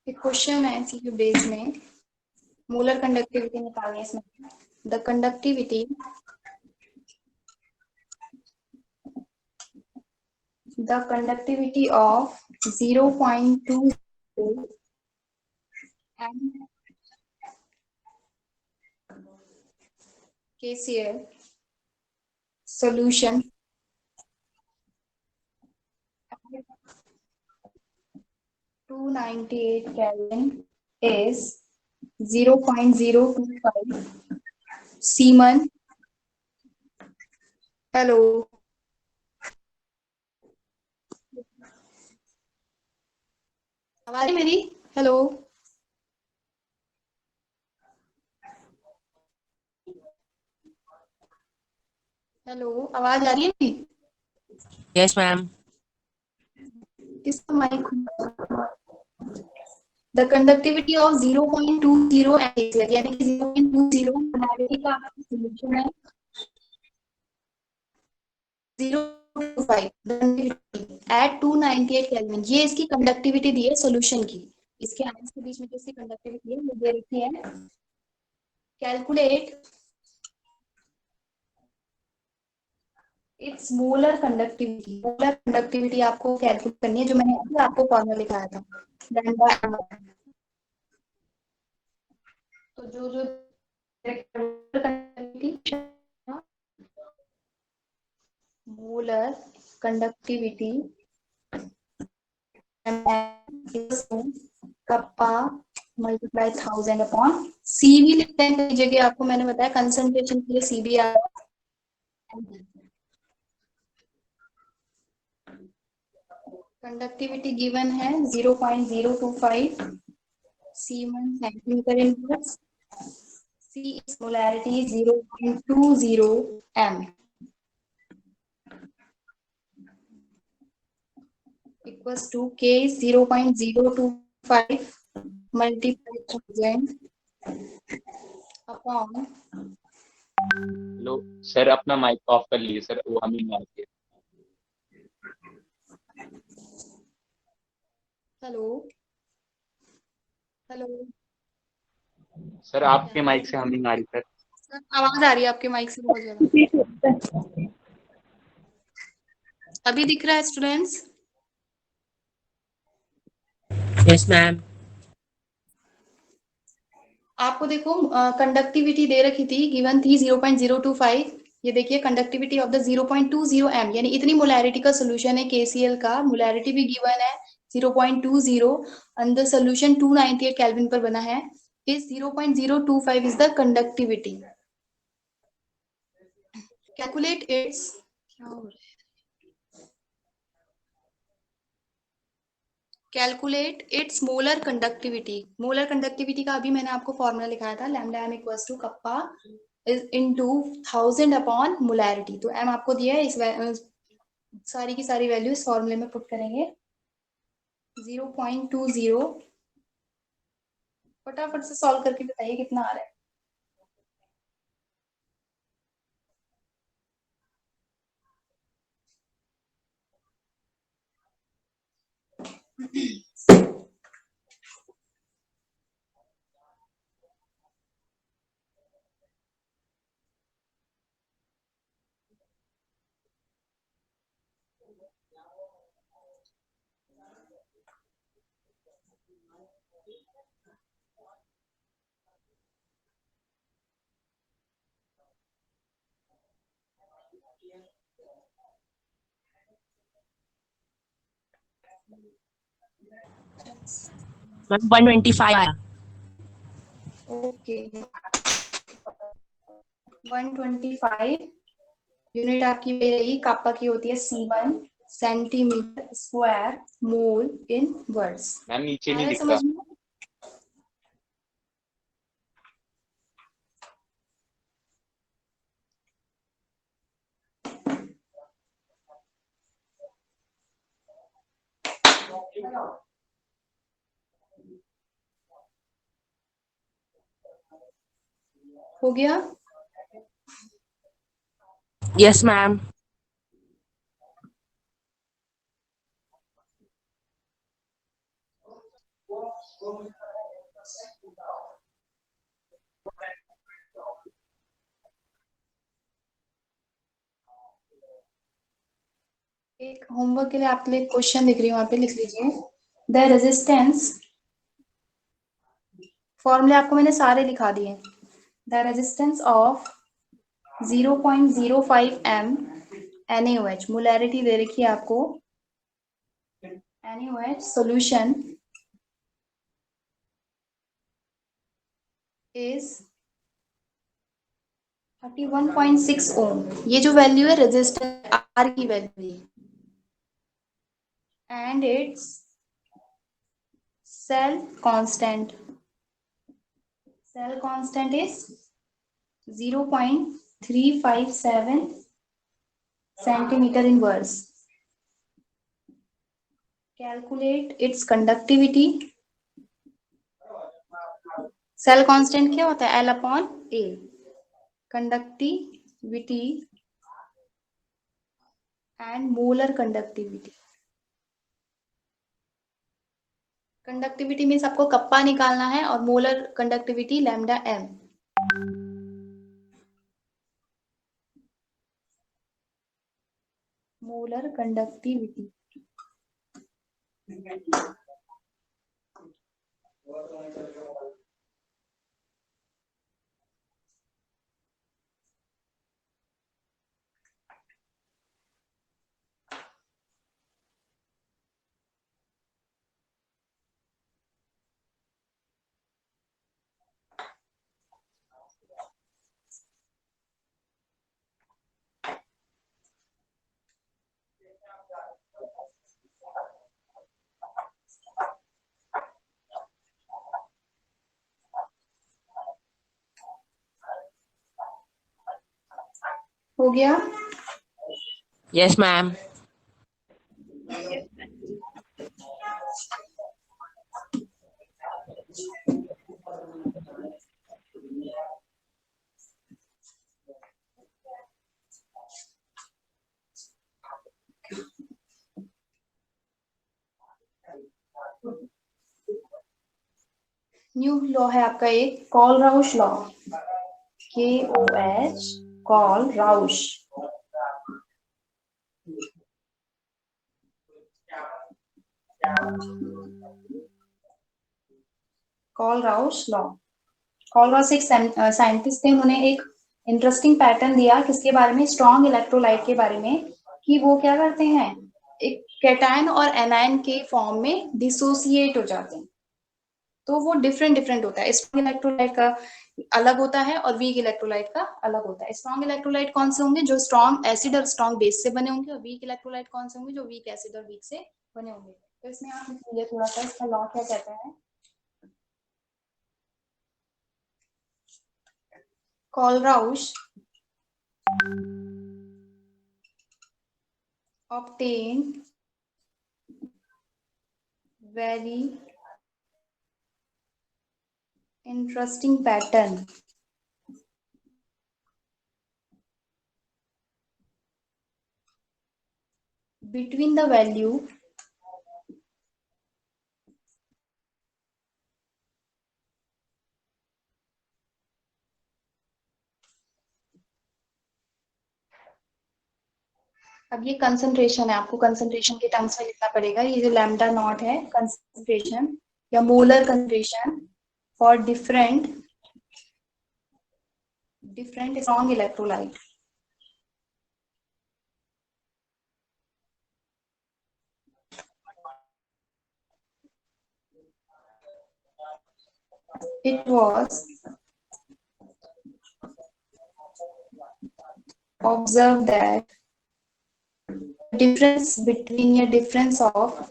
[SPEAKER 1] एक क्वेश्चन है सीक्यू बेस में, मोलर कंडक्टिविटी निकालनी है इसमें। The conductivity of 0.2 and KCl solution at 298 Kelvin is 0.025 Siemens. Hello. आवाज मेरी? हेलो। हेलो, आवाज आ रही है मेरी?
[SPEAKER 5] Yes ma'am.
[SPEAKER 1] किसका mike? The conductivity of 0.20 ampere, यानी कि 0.20 मोलैरिटी का सॉल्यूशन है 0.25 एट 298 केल्विन। ये इसकी कंडक्टिविटी दी है सॉल्यूशन की। इसके आयंस के बीच में जो इसकी कंडक्टिविटी है वो दे रखी है। Calculate its molar conductivity. Molar conductivity आपको कैलकुलेट करनी है, जो मैंने अभी आपको फॉर्मूला लिखाया था, लैम्डा एम। तो जो molar conductivity kappa multiply 1000 upon CB लिखते हैं कई जगह, आपको मैंने बताया कंसंट्रेशन के लिए सीबी आ कंडक्टिविटी गिवन है 0.025 siemens centimetre inverse. C is molarity 0.20 m equals to K is 0.025 multiplied 1000 upon।
[SPEAKER 4] Low sir, अपना माइक ऑफ कर लीजिए सर, वो हमें नहीं आती है।
[SPEAKER 1] हेलो हेलो
[SPEAKER 4] सर आपके माइक से हमें नहीं आ रही सर।
[SPEAKER 1] सर, आवाज आ रही है आपके माइक से बहुत ज्यादा। अभी दिख रहा है स्टूडेंट्स?
[SPEAKER 5] Yes ma'am.
[SPEAKER 1] आपको देखो कंडक्टिविटी दे रखी थी, गिवन थी 0.025। ये देखिए कंडक्टिविटी ऑफ द 0.20 m, यानी इतनी मोलैरिटी का सोल्यूशन है KCl का। मोलैरिटी भी गिवन है 0.20 एंड द सोल्यूशन 298 केल्विन पर बना है। इस 0.025 is the conductivity. Calculate its calculate its molar conductivity. Molar conductivity का अभी मैंने आपको फॉर्मूला लिखाया था, lambda M equals to kappa is into 1000 upon molarity. तो एम आपको दिया है, इस सारी की सारी वैल्यू इस फॉर्मूले में पुट करेंगे। 0.20 फटाफट से सॉल्व करके बताइए कितना आ रहा है।
[SPEAKER 5] मैम 125 आया।
[SPEAKER 1] ओके 125 यूनिट आपकी रही, कापा की होती है C1 सेंटीमीटर स्क्वायर मोल इन वर्ड्स।
[SPEAKER 4] मैम नीचे नहीं
[SPEAKER 1] आ रहा है
[SPEAKER 4] दिखता।
[SPEAKER 1] समझ में? हो गया?
[SPEAKER 5] Yes, ma'am.
[SPEAKER 1] एक होमवर्क के लिए आपके लिए क्वेश्चन लिख रही हूँ, वहां पे लिख लीजिए। द रेजिस्टेंस, फॉर्मूले आपको मैंने सारे लिखा दिए। The resistance of 0.05 m NaOH, molarity दे रखी है आपको। NaOH solution is 31.6 ohm. ये जो वैल्यू है रेजिस्टेंस आर की वैल्यू है, and it's cell constant is 0.357 centimeter inverse. Calculate its conductivity. Cell constant क्या होता है? L/A. Conductivity and molar conductivity. Conductivity means आपको कप्पा निकालना है और molar conductivity lambda m। Molar conductivity हो गया?
[SPEAKER 5] Yes, ma'am.
[SPEAKER 1] न्यू लॉ है आपका एक, Kohlrausch law. KOH, Kohlrausch. Kohlrausch law. Kohlrausch एक साइंटिस्ट थे, उन्होंने एक इंटरेस्टिंग पैटर्न दिया किसके बारे में? स्ट्रॉन्ग इलेक्ट्रोलाइट के बारे में, कि वो क्या करते हैं, एक कैटायन और एनायन के फॉर्म में डिसोसिएट हो जाते हैं। तो वो डिफरेंट डिफरेंट होता है। स्ट्रॉन्ग इलेक्ट्रोलाइट का अलग होता है और वीक इलेक्ट्रोलाइट का अलग होता है। स्ट्रॉन्ग इलेक्ट्रोलाइट कौन से होंगे? जो स्ट्रॉन्ग एसिड और स्ट्रॉन्ग बेस से बने होंगे। और वीक इलेक्ट्रोलाइट कौन से होंगे? जो वीक एसिड और वीक से बने होंगे। तो इसमें आप लिख लीजिए थोड़ा सा, इसका लॉ क्या कहता है। Kohlrausch obtained very interesting pattern between the value अब ये कंसंट्रेशन है, आपको कंसंट्रेशन के टर्म्स में लिखना पड़ेगा। ये जो लैम्डा नॉट है कंसंट्रेशन या molar concentration for different strong electrolyte. It was observed that difference between a difference of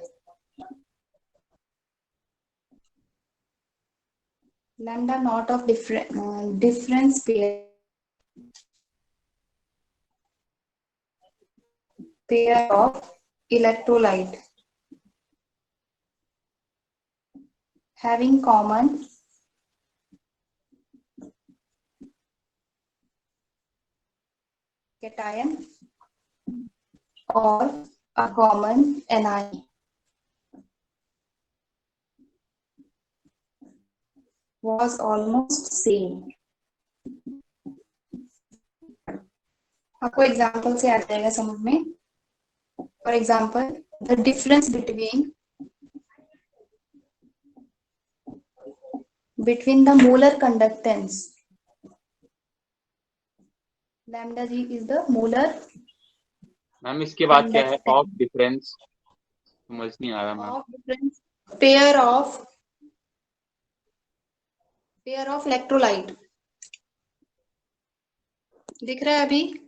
[SPEAKER 1] lambda naught of difference pair of electrolyte having common cation or a common anion was almost same. आपको एग्जाम्पल से आ जाएगा समझ में. For example, the difference between the molar conductance, lambda g is the molar.
[SPEAKER 4] Ma'am इसके बाद क्या है? ऑफ डिफरेंस समझ नहीं आ रहा ma'am.
[SPEAKER 1] Of difference, pair of electrolyte. दिख रहा है अभी?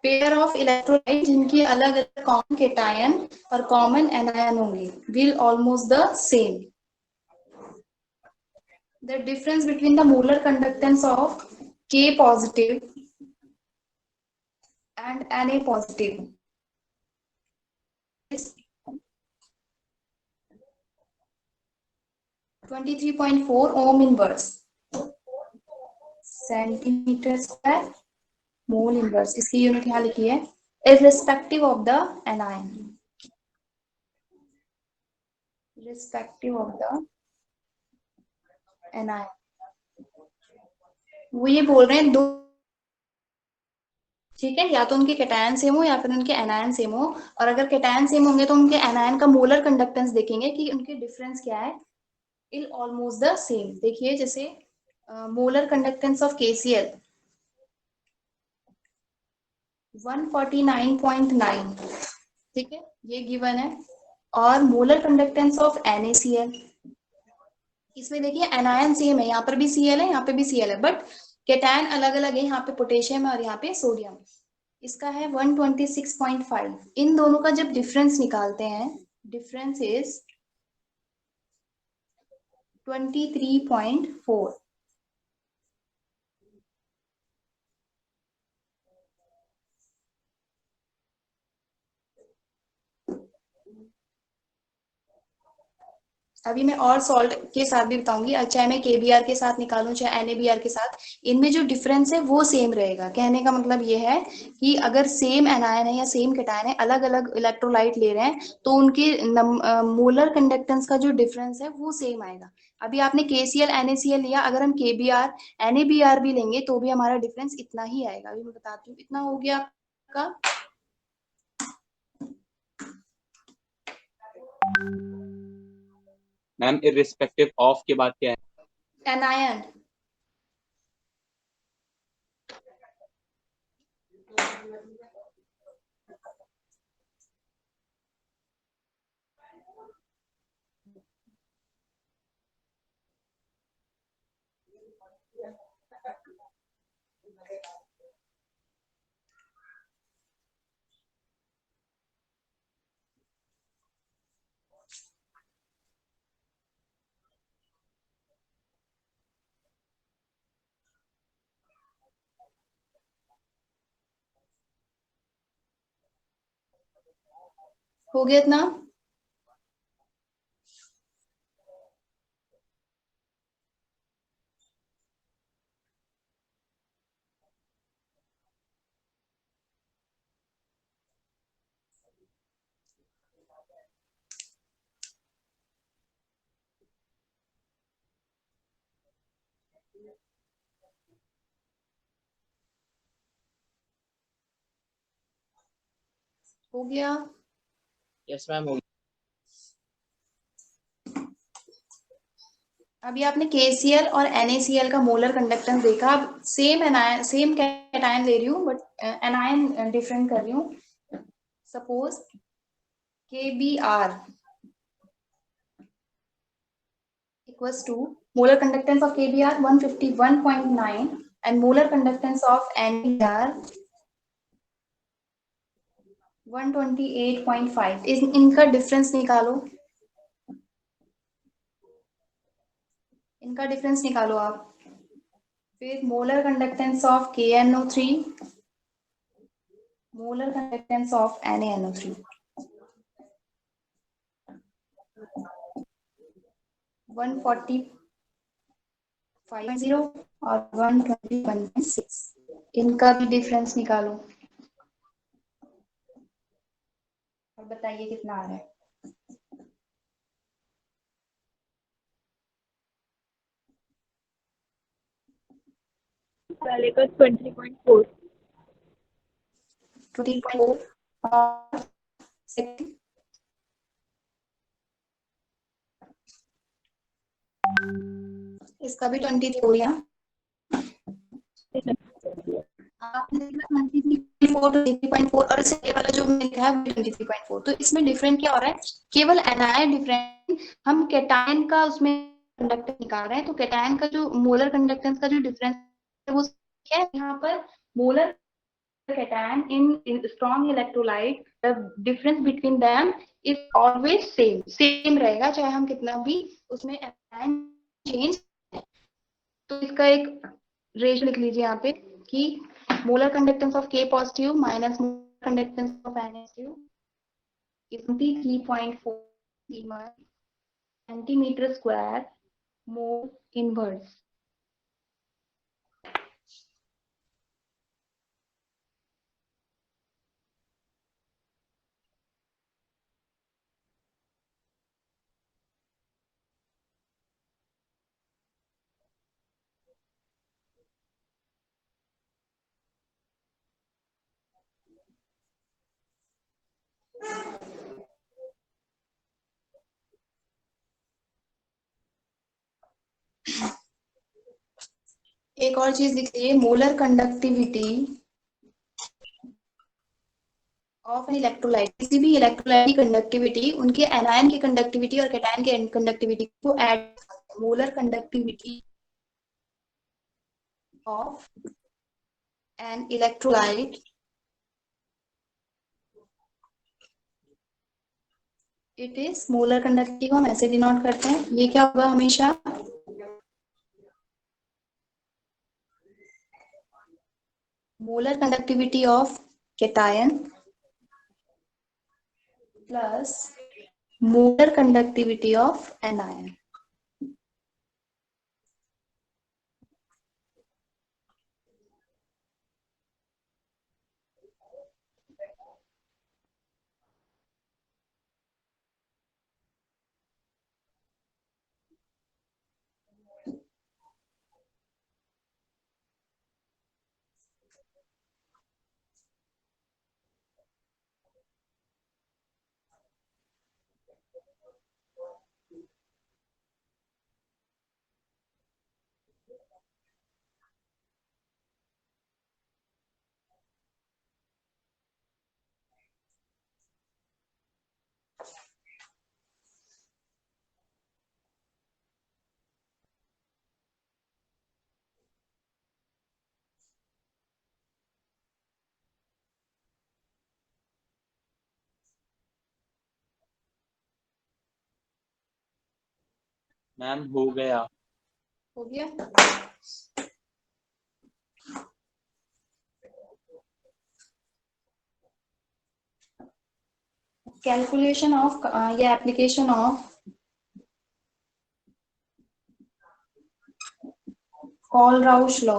[SPEAKER 1] पेयर ऑफ इलेक्ट्रोलाइट जिनकी अलग अलग कॉमन केटायन और कॉमन एनायन होंगे will almost the same. The difference between the molar conductance of K positive and Na positive is 23.4 ohm inverse centimeter square mole inverse. इसकी यूनिट यहाँ लिखी है irrespective of the anion. Irrespective of the anion. वो ये बोल रहे हैं दो, ठीक है, या तो उनके कैटायन सेम हो या फिर उनके एनायन सेम हो. और अगर कैटायन सेम होंगे तो उनके एनायन का मोलर कंडक्टेंस देखेंगे कि उनके डिफरेंस क्या है. इल ऑलमोस्ट द सेम. देखिए जैसे मोलर कंडक्टेंस ऑफ KCl 149.9, ठीक है, ये गिवन है. और मोलर कंडक्टेंस ऑफ NaCl, इसमें देखिए एनायन सेम है, यहाँ पर भी Cl है, यहाँ पे भी Cl है, बट कैटायन अलग अलग है. यहाँ पे पोटेशियम है और यहाँ पे सोडियम. इसका है 126.5. इन दोनों का जब डिफरेंस निकालते हैं, डिफरेंस इज 23.4. अभी मैं और सॉल्ट के साथ भी बताऊंगी, चाहे मैं KBr के साथ निकालूं चाहे NaBr के साथ, इनमें जो डिफरेंस है वो सेम रहेगा. कहने का मतलब ये है कि अगर सेम एनायन है या सेम कैटायन है, अलग अलग इलेक्ट्रोलाइट ले रहे हैं, तो उनके मोलर कंडक्टेंस का जो डिफरेंस है वो सेम आएगा. अभी आपने KCl NaCl लिया, अगर हम KBr NaBr भी लेंगे तो भी हमारा डिफरेंस इतना ही आएगा. अभी मैं बताती हूँ. इतना हो गया आपका.
[SPEAKER 4] मैम इररिस्पेक्टिव ऑफ के बाद क्या है?
[SPEAKER 1] एनायन. हो गया इतना? हो गया?
[SPEAKER 2] Yes ma'am.
[SPEAKER 1] अभी आपने KCl और NaCl का मोलर कंडक्टेंस देखा. अब सेम एनायन सेम कैटायन ले रही हूँ बट एनायन डिफरेंट कर रही हूँ. Suppose KBr equals to molar conductance of KBr 151.9 and molar conductance of NaBr 128.5. इनका डिफरेंस निकालो. इनका डिफरेंस निकालो आप. फिर molar conductance of KNO3, molar conductance of NaNO3. 140 5.0 और 121.6, इनका भी डिफरेंस निकालो और बताइए कितना आ रहा है।
[SPEAKER 3] पहले का 20.4।
[SPEAKER 1] 20.4 और सेकंड इसका भी 23 हो गया। आपने देखा 23.4 और इससे वाला जो मैंने लिखा है वो 23.4, तो इसमें डिफरेंट क्या हो रहा है, केवल एनायन डिफरेंट। हम कैटायन का उसमें कंडक्टेंस निकाल रहे हैं, तो कैटायन का जो मोलर कंडक्टेंस का जो डिफरेंस है वो क्या है, यहाँ पर molar cation in strong electrolyte, the difference between them is always same रहेगा, चाहे हम कितना भी उसमें anion change। तो इसका एक रेशियो लिख लीजिए यहाँ पे कि molar conductance of K positive minus molar conductance of N negative is 3.4 centimetre square mole inverse. एक और चीज लिख लीजिए, molar conductivity of an electrolyte, किसी भी इलेक्ट्रोलाइट की कंडक्टिविटी उनके एनायन की कंडक्टिविटी और कैटायन की कंडक्टिविटी को add, molar conductivity of an electrolyte it is, molar conductivity को हम ऐसे डिनोट करते हैं, ये क्या होगा हमेशा molar conductivity of cation plus molar conductivity of anion.
[SPEAKER 4] Ma'am हो गया।
[SPEAKER 1] हो गया। कैलकुलेशन ऑफ या एप्लीकेशन ऑफ कॉल-राउश लॉ।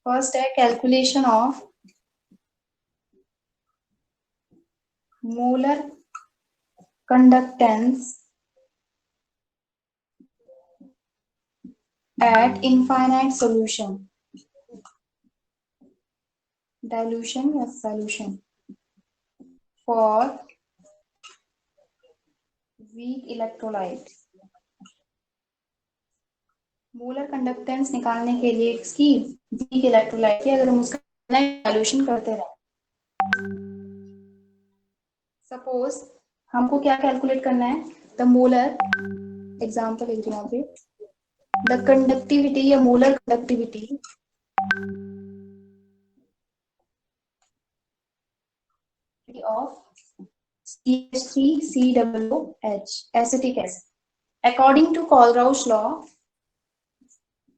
[SPEAKER 1] फर्स्ट है calculation of molar conductance at infinite solution, dilution या solution for weak electrolyte। Molar conductance निकालने के लिए इसकी वीक इलेक्ट्रोलाइट की अगर हम उसका डाइल्यूशन करते रहे, सपोज हमको क्या कैलकुलेट करना है, द मोलर, एग्जांपल लिख यहाँ पे, द कंडक्टिविटी या molar conductivity of CH3COOH acetic acid। According to Kohlrausch law,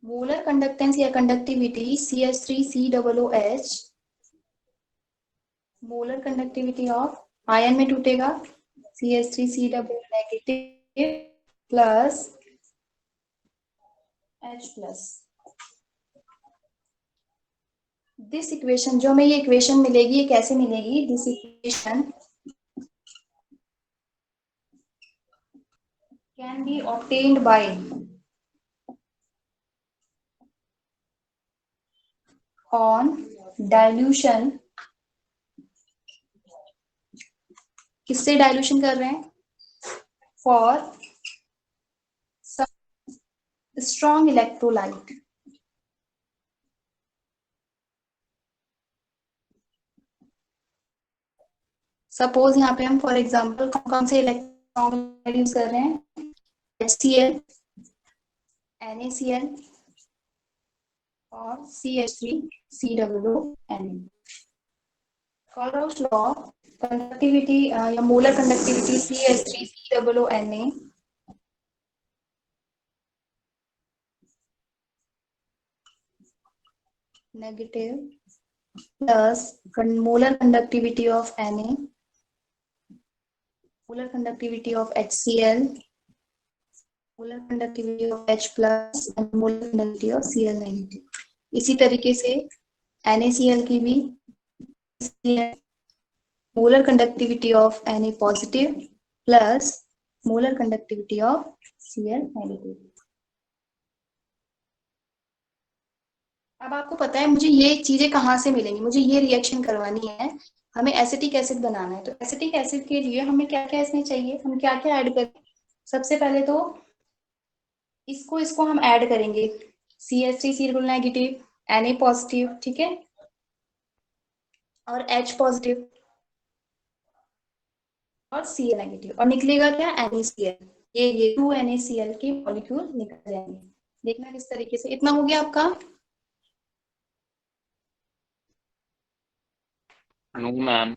[SPEAKER 1] molar conductance या conductivity CH3COOH molar conductivity of ion में टूटेगा CH3 double negative plus H plus. This equation जो हमें ये इक्वेशन मिलेगी ये कैसे मिलेगी? This equation can be obtained by on dilution. किससे डाइल्यूशन कर रहे हैं? For strong electrolyte. सपोज यहाँ पे हम फॉर एग्जांपल कौन कौन से इलेक्ट्रॉन यूज कर रहे हैं? HCl, NaCl और CH3COONa। Color's law कंडक्टिविटी या molar conductivity CH3COONa negative plus molar conductivity of Na, molar conductivity of HCl, molar conductivity of H plus and molar conductivity of Cl negative। इसी तरीके से NaCl की भी molar conductivity of Na positive plus molar conductivity of Cl negative। अब आपको पता है मुझे ये चीजें कहाँ से मिलेंगी, मुझे ये रिएक्शन करवानी है, हमें एसिटिक एसिड बनाना है। तो एसिटिक एसिड के लिए हमें क्या क्या इसमें चाहिए, हम क्या क्या ऐड करें? सबसे पहले तो इसको हम ऐड करेंगे CH3 नेगेटिव, Na पॉजिटिव, ठीक है, और H पॉजिटिव और Cl नेगेटिव, और निकलेगा क्या? NaCl। ये 2 NaCl के मॉलिक्यूल निकल जाएंगे। देखना किस तरीके से। इतना हो गया आपका?
[SPEAKER 4] No ma'am.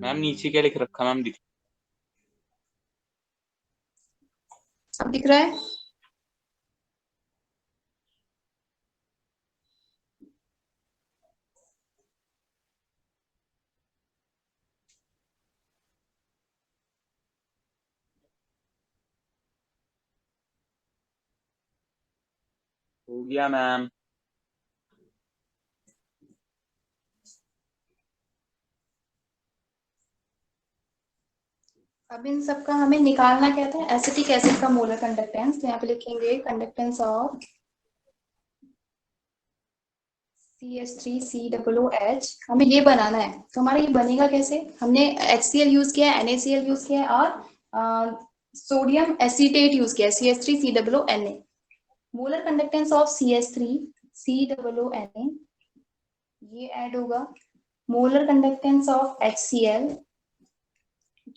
[SPEAKER 4] मैम नीचे क्या लिख रखा मैम?
[SPEAKER 1] सब दिख रहा है?
[SPEAKER 4] हो गया मैम।
[SPEAKER 1] अब इन सब का हमें निकालना क्या था? एसिटिक एसिड का मोलर कंडक्टेंस। तो यहाँ पे लिखेंगे कंडक्टेंस ऑफ CH3COOH। हमें ये बनाना है, तो हमारा ये बनेगा कैसे? हमने HCl यूज किया है, NaCl यूज किया है और सोडियम एसीटेट यूज किया है CH3COONa। Molar conductance of CH3COONa ये ऐड होगा। मोलर कंडक्टेंस ऑफ HCl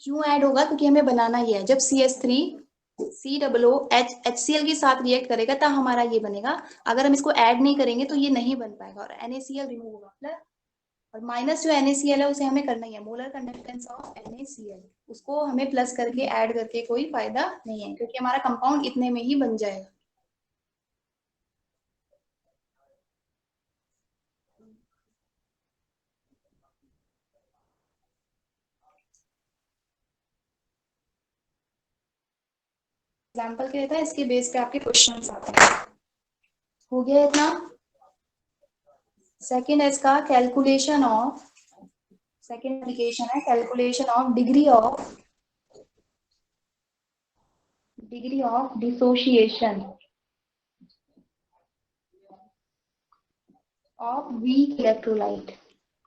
[SPEAKER 1] क्यों ऐड होगा? क्योंकि हमें बनाना ये है, जब CH3COOH HCl के साथ रिएक्ट करेगा तब हमारा ये बनेगा। अगर हम इसको ऐड नहीं करेंगे तो ये नहीं बन पाएगा और NaCl रिमूव होगा। प्लस और माइनस जो NaCl है उसे हमें करना ही है। मोलर कंडक्टेंस ऑफ NaCl उसको हमें प्लस करके ऐड करके कोई फायदा नहीं है, क्योंकि हमारा कंपाउंड इतने में ही बन जाएगा। एग्जाम्पल के रहता है, इसके बेस पे आपके क्वेश्चंस आते हैं। हो गया इतना? सेकेंड है इसका कैलकुलेशन ऑफ, सेकेंड एप्लीकेशन है calculation of degree of dissociation. Of weak electrolyte.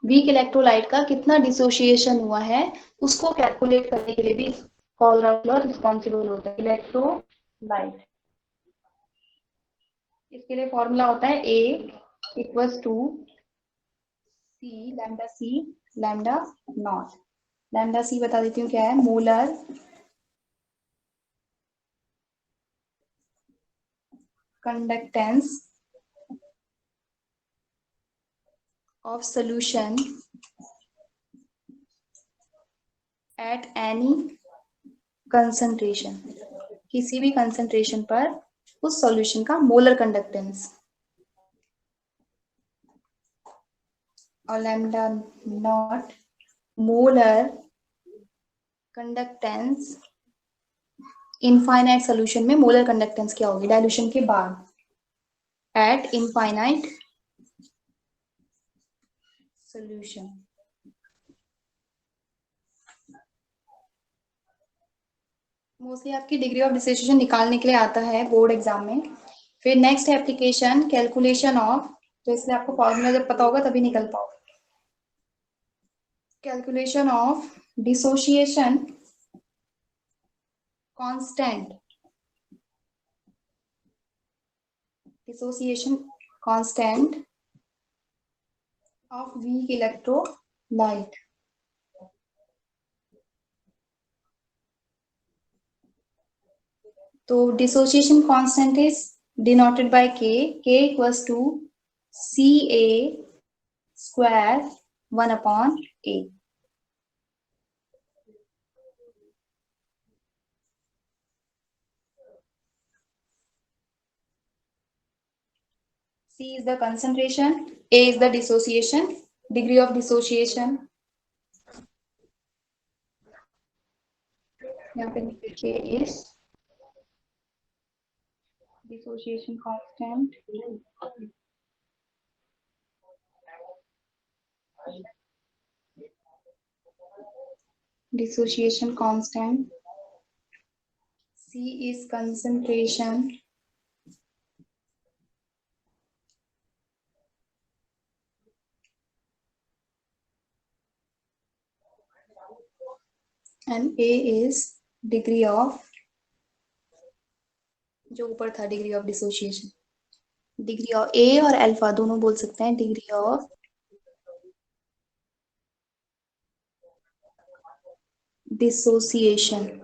[SPEAKER 1] Weak electrolyte का कितना डिसोसिएशन हुआ है उसको कैलकुलेट करने के लिए भी कॉलराउट लॉ रिस्पॉन्सिबल होता है। इलेक्ट्रोलाइट, इसके लिए फॉर्मूला होता है A equals to C lambda naught. Lambda C बता देती हूँ क्या है, molar conductance of solution at any concentration, किसी भी कंसंट्रेशन पर उस सॉल्यूशन का मोलर कंडक्टेंस। और lambda naught molar conductance infinite solution में मोलर कंडक्टेंस क्या होगी डाइल्यूशन के बाद, एट इनफाइनाइट सॉल्यूशन। मोस्टली आपकी डिग्री ऑफ डिसोसिएशन निकालने के लिए आता है बोर्ड एग्जाम में। फिर नेक्स्ट है एप्लीकेशन कैलकुलेशन ऑफ, तो इसलिए आपको फॉर्मूला जब पता होगा तभी निकल पाओगे। Calculation of dissociation constant, dissociation constant of weak electrolyte. तो dissociation constant is denoted by K equals to CA square 1/A। C is the concentration, A is the dissociation, degree of dissociation. यहाँ पे K is dissociation constant. Dissociation constant. C is concentration. And A is degree of, जो ऊपर था degree of dissociation, degree of A और अल्फा दोनों बोल सकते हैं, डिग्री ऑफ डिसोसिएशन।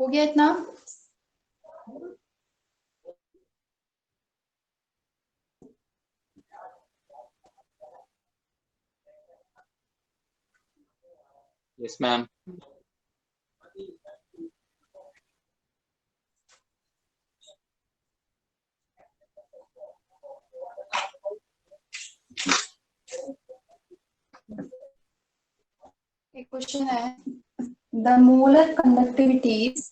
[SPEAKER 1] हो गया इतना?
[SPEAKER 4] Yes, ma'am.
[SPEAKER 1] एक क्वेश्चन है, the molar conductivities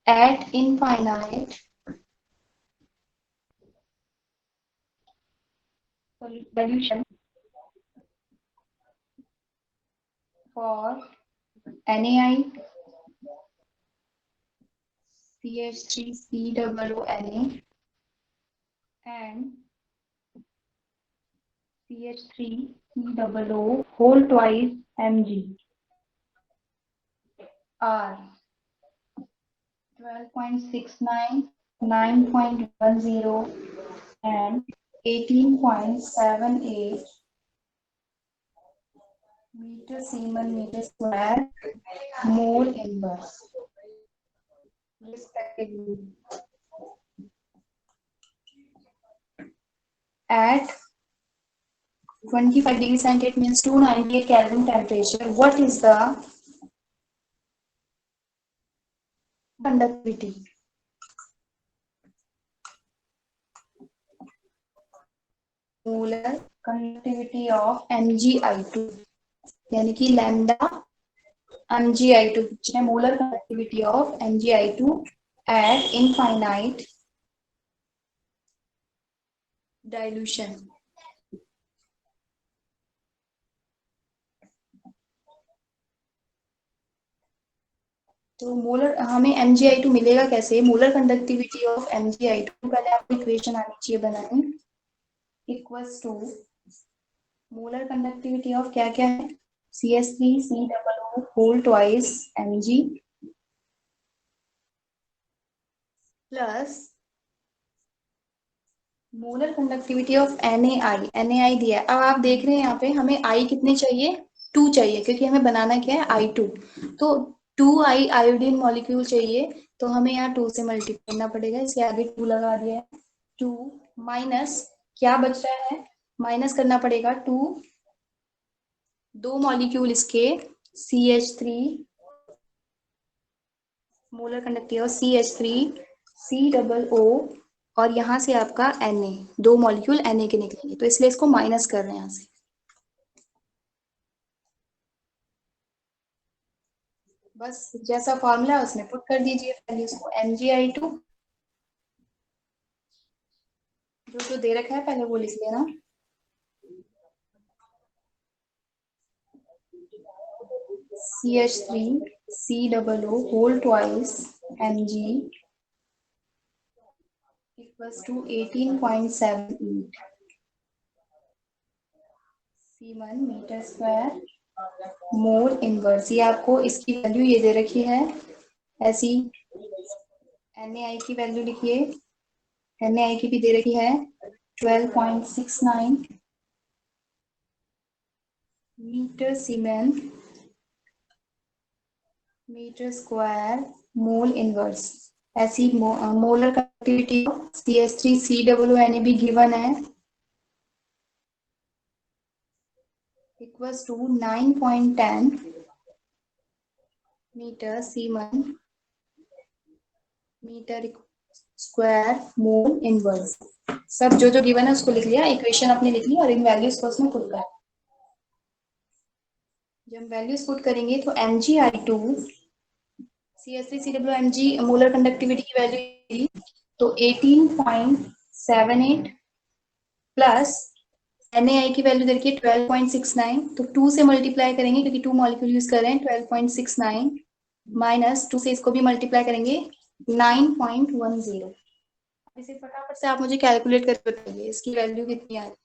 [SPEAKER 1] at infinite solution for NaI, CH3COONA and CH3COO whole twice Mg are 12.69, 9.10 and 18.78 metre siemens metre square mole inverse respectively at 25 degrees centigrade means 298 Kelvin temperature. What is the conductivity? Molar conductivity of Mgi2 यानी कि lambda Mgi2 which है molar conductivity of Mgi2 at infinite dilution. तो मोलर हमें Mgi2 मिलेगा कैसे? मोलर कंडक्टिविटी ऑफ Mgi2 पहले आपको इक्वेशन आनी चाहिए बनानी equals to molar conductivity of क्या क्या है CH3COO whole twice Mg plus molar conductivity of NaI दिया है। अब आप देख रहे हैं यहाँ पे हमें I कितने चाहिए 2 चाहिए क्योंकि हमें बनाना क्या है I2 तो 2I आयोडीन मॉलिक्यूल चाहिए तो हमें यहाँ 2 से मल्टीप्लाई करना पड़ेगा इसलिए आगे 2 लगा दिया है 2 माइनस क्या बच रहा है माइनस करना पड़ेगा 2 दो मॉलिक्यूल इसके CH3 molar conductivity of CH3COO और यहाँ से आपका Na दो मॉलिक्यूल Na के निकलेंगे तो इसलिए इसको माइनस कर रहे हैं यहाँ से बस जैसा फॉर्मूला उसमें पुट कर दीजिए वैल्यूज को Mgi2 जो दे रखा है पहले वो लिख लेना CH3COO whole twice Mg equals to 18.78 C1 metre square mole inverse ये आपको इसकी वैल्यू ये दे रखी है ऐसी NaI की वैल्यू लिखिए NaI की भी दे रखी है 12.69 metre siemens metre square mole inverse ऐसी मोलर कंडक्टिविटी CH3COO Na भी गिवन है equals to 9.10 metre siemens metre square mole inverse सब जो गिवन है उसको लिख लिया इक्वेशन अपनी लिख ली और इन वैल्यूज को उसमें पुट कर जब वैल्यूज पुट करेंगे तो Mgi2 CH3COO Mg molar conductivity की वैल्यू तो 18.78 प्लस NaI की वैल्यू देखिए 12.69 तो 2 से मल्टीप्लाई करेंगे क्योंकि 2 मॉलिक्यूल यूज कर रहे हैं 12.69 माइनस 2 से इसको भी मल्टीप्लाई करेंगे 9.10 इसे फटाफट से आप मुझे कैलकुलेट करके बताइए इसकी वैल्यू कितनी आ रही है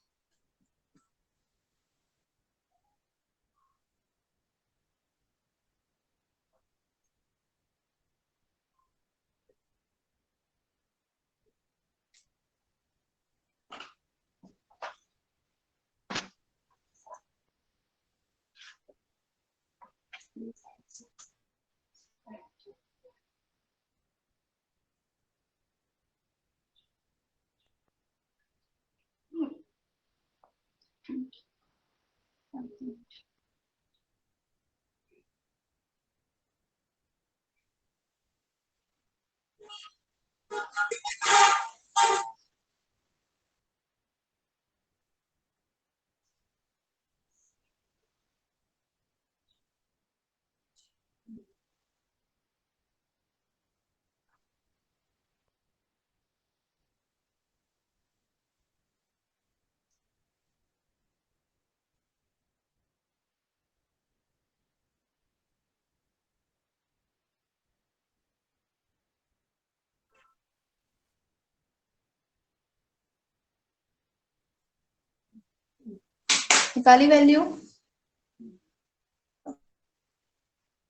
[SPEAKER 1] निकाली वैल्यू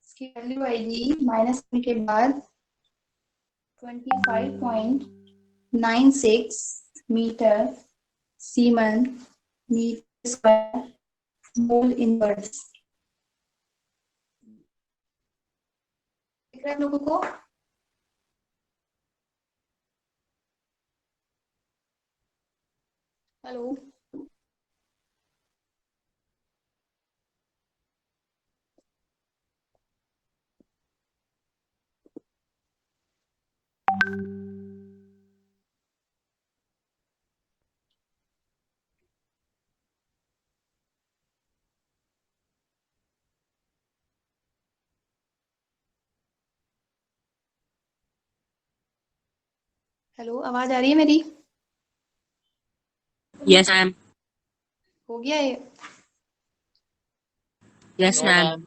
[SPEAKER 1] इसकी वैल्यू आएगी माइनस करने के बाद 25.96 metre siemens metre square mole inverse दिख रहा है लोगों को? हेलो। हेलो, आवाज आ रही है मेरी?
[SPEAKER 5] Yes, ma'am.
[SPEAKER 1] हो गया ये?
[SPEAKER 5] Yes,
[SPEAKER 2] no
[SPEAKER 5] ma'am.
[SPEAKER 2] मैम।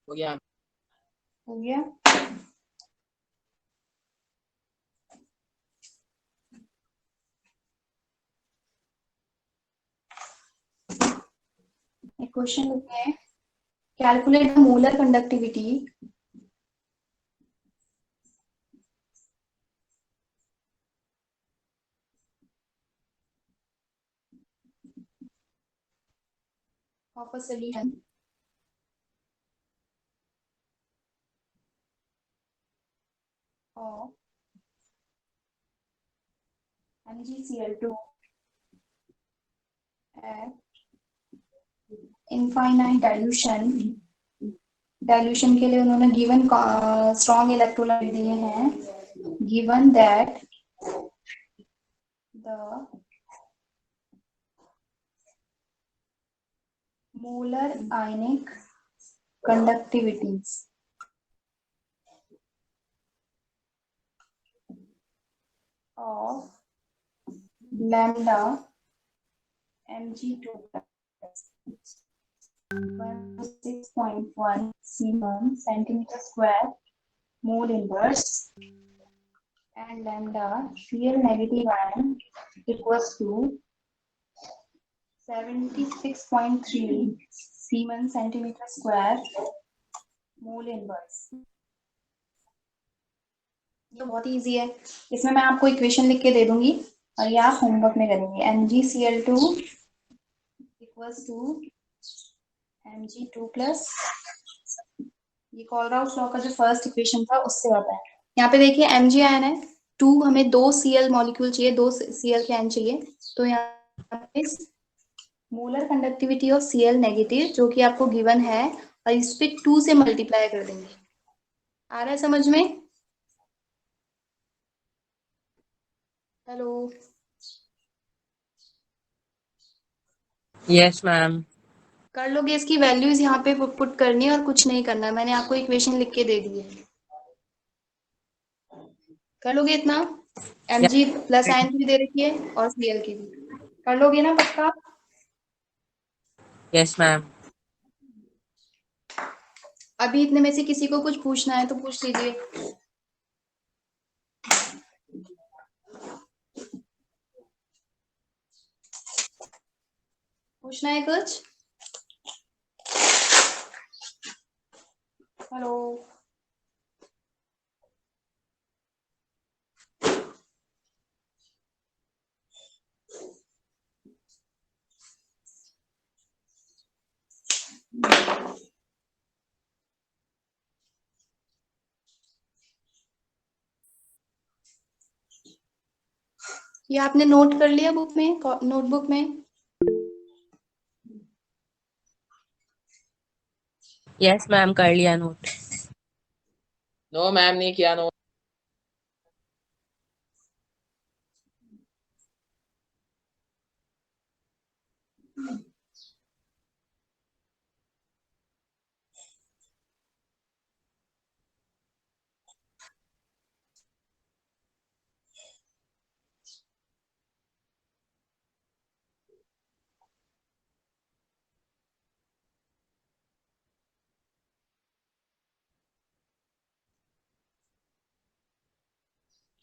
[SPEAKER 2] हो गया।
[SPEAKER 1] हो गया। एक क्वेश्चन लिखते हैं। Calculate the molar conductivity of a solution of MgCl2 at infinite dilution के लिए उन्होंने गिवन स्ट्रॉन्ग इलेक्ट्रोलाइट दिए हैं। Given that the molar ionic conductivities of lambda mg2 6.1 Siemens centimeter square mole inverse and lambda Cl negative ion equals to 76.3 Siemens centimeter square mole inverse। ये बहुत इजी है। इसमें मैं आपको इक्वेशन लिख के दे दूंगी और ये आप होमवर्क में करेंगे। MgCl2 equals to Mg2 plus ये कॉलराउट्स लॉ का जो फर्स्ट इक्वेशन था उससे आता है। यहाँ पे देखिए Mg आयन है 2, हमें 2 Cl मॉलिक्यूल चाहिए, 2 Cl के आयन चाहिए। तो यहाँ पे molar conductivity of Cl negative जो कि आपको गिवन है और इस पे 2 से मल्टीप्लाई कर देंगे। आ रहा है समझ में? हेलो।
[SPEAKER 5] Yes, ma'am.
[SPEAKER 1] कर लोगे? इसकी वैल्यूज यहाँ पे पुट करनी है और कुछ नहीं करना है। मैंने आपको इक्वेशन लिख के दे दी है। कर लोगे इतना? Mg प्लस आयन की भी दे रखी है और Cl की भी। कर लोगे ना पक्का?
[SPEAKER 5] Yes, ma'am.
[SPEAKER 1] अभी इतने में से किसी को कुछ पूछना है तो पूछ लीजिए। पूछना है कुछ? हेलो। ये आपने नोट कर लिया बुक में, नोटबुक में?
[SPEAKER 5] Yes, ma'am. कर लिया नोट।
[SPEAKER 2] नो मैम, नहीं किया। नो।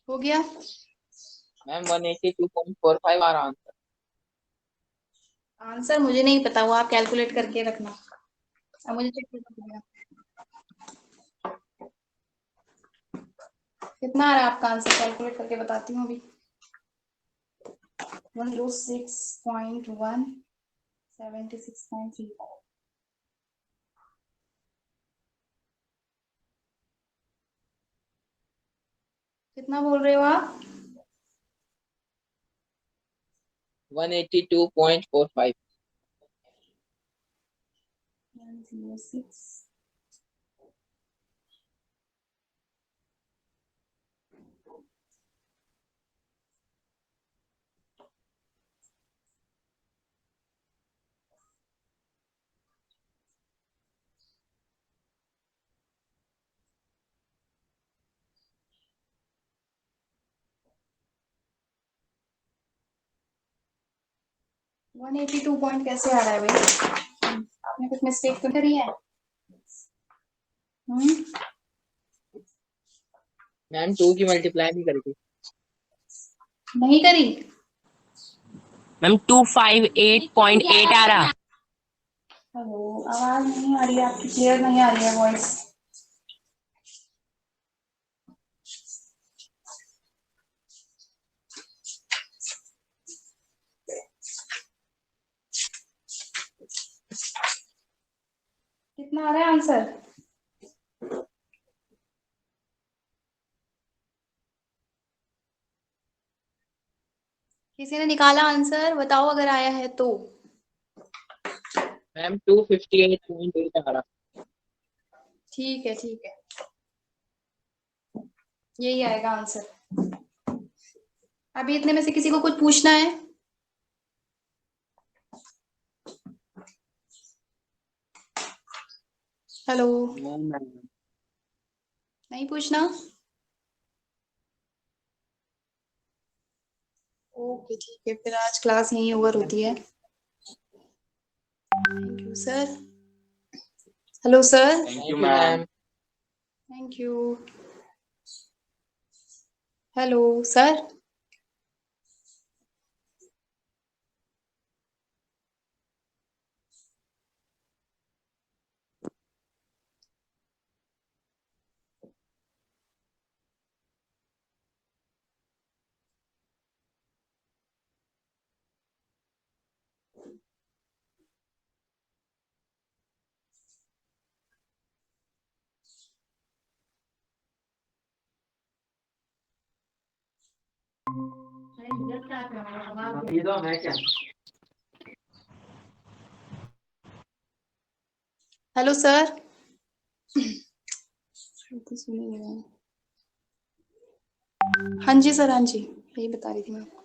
[SPEAKER 1] हो गया?
[SPEAKER 2] मैम 182.45 आ रहा आंसर।
[SPEAKER 1] आंसर मुझे नहीं पता, वो आप कैलकुलेट करके रखना। अब मुझे चेक करना पड़ेगा। कितना आ रहा है आपका आंसर? कैलकुलेट करके बताती हूँ अभी। 106.1 76.3। कितना बोल रहे हो आप?
[SPEAKER 2] 182.45।
[SPEAKER 1] 106. वन 182 पॉइंट कैसे आ रहा है भाई? आपने कुछ मिस्टेक तो करी है?
[SPEAKER 2] मैम 2 की मल्टीप्लाई नहीं करी थी।
[SPEAKER 1] नहीं करी?
[SPEAKER 5] मैम 258.8 आ रहा।
[SPEAKER 1] हेलो, आवाज नहीं आ रही है आपकी, क्लियर नहीं आ रही है वॉइस। कितना आ रहा है आंसर? किसी ने निकाला आंसर? बताओ अगर आया है तो।
[SPEAKER 2] मैम 258.8 आ रहा।
[SPEAKER 1] ठीक है, ठीक है, यही आएगा आंसर। अभी इतने में से किसी को कुछ पूछना है? हेलो, नहीं पूछना? ओके, ठीक है, फिर आज क्लास यहीं ओवर होती है। Thank you sir. Hello sir.
[SPEAKER 4] Thank you ma'am.
[SPEAKER 1] Thank you. Hello sir. Hello sir. हाँ जी सर, हाँ जी, यही बता रही थी मैं।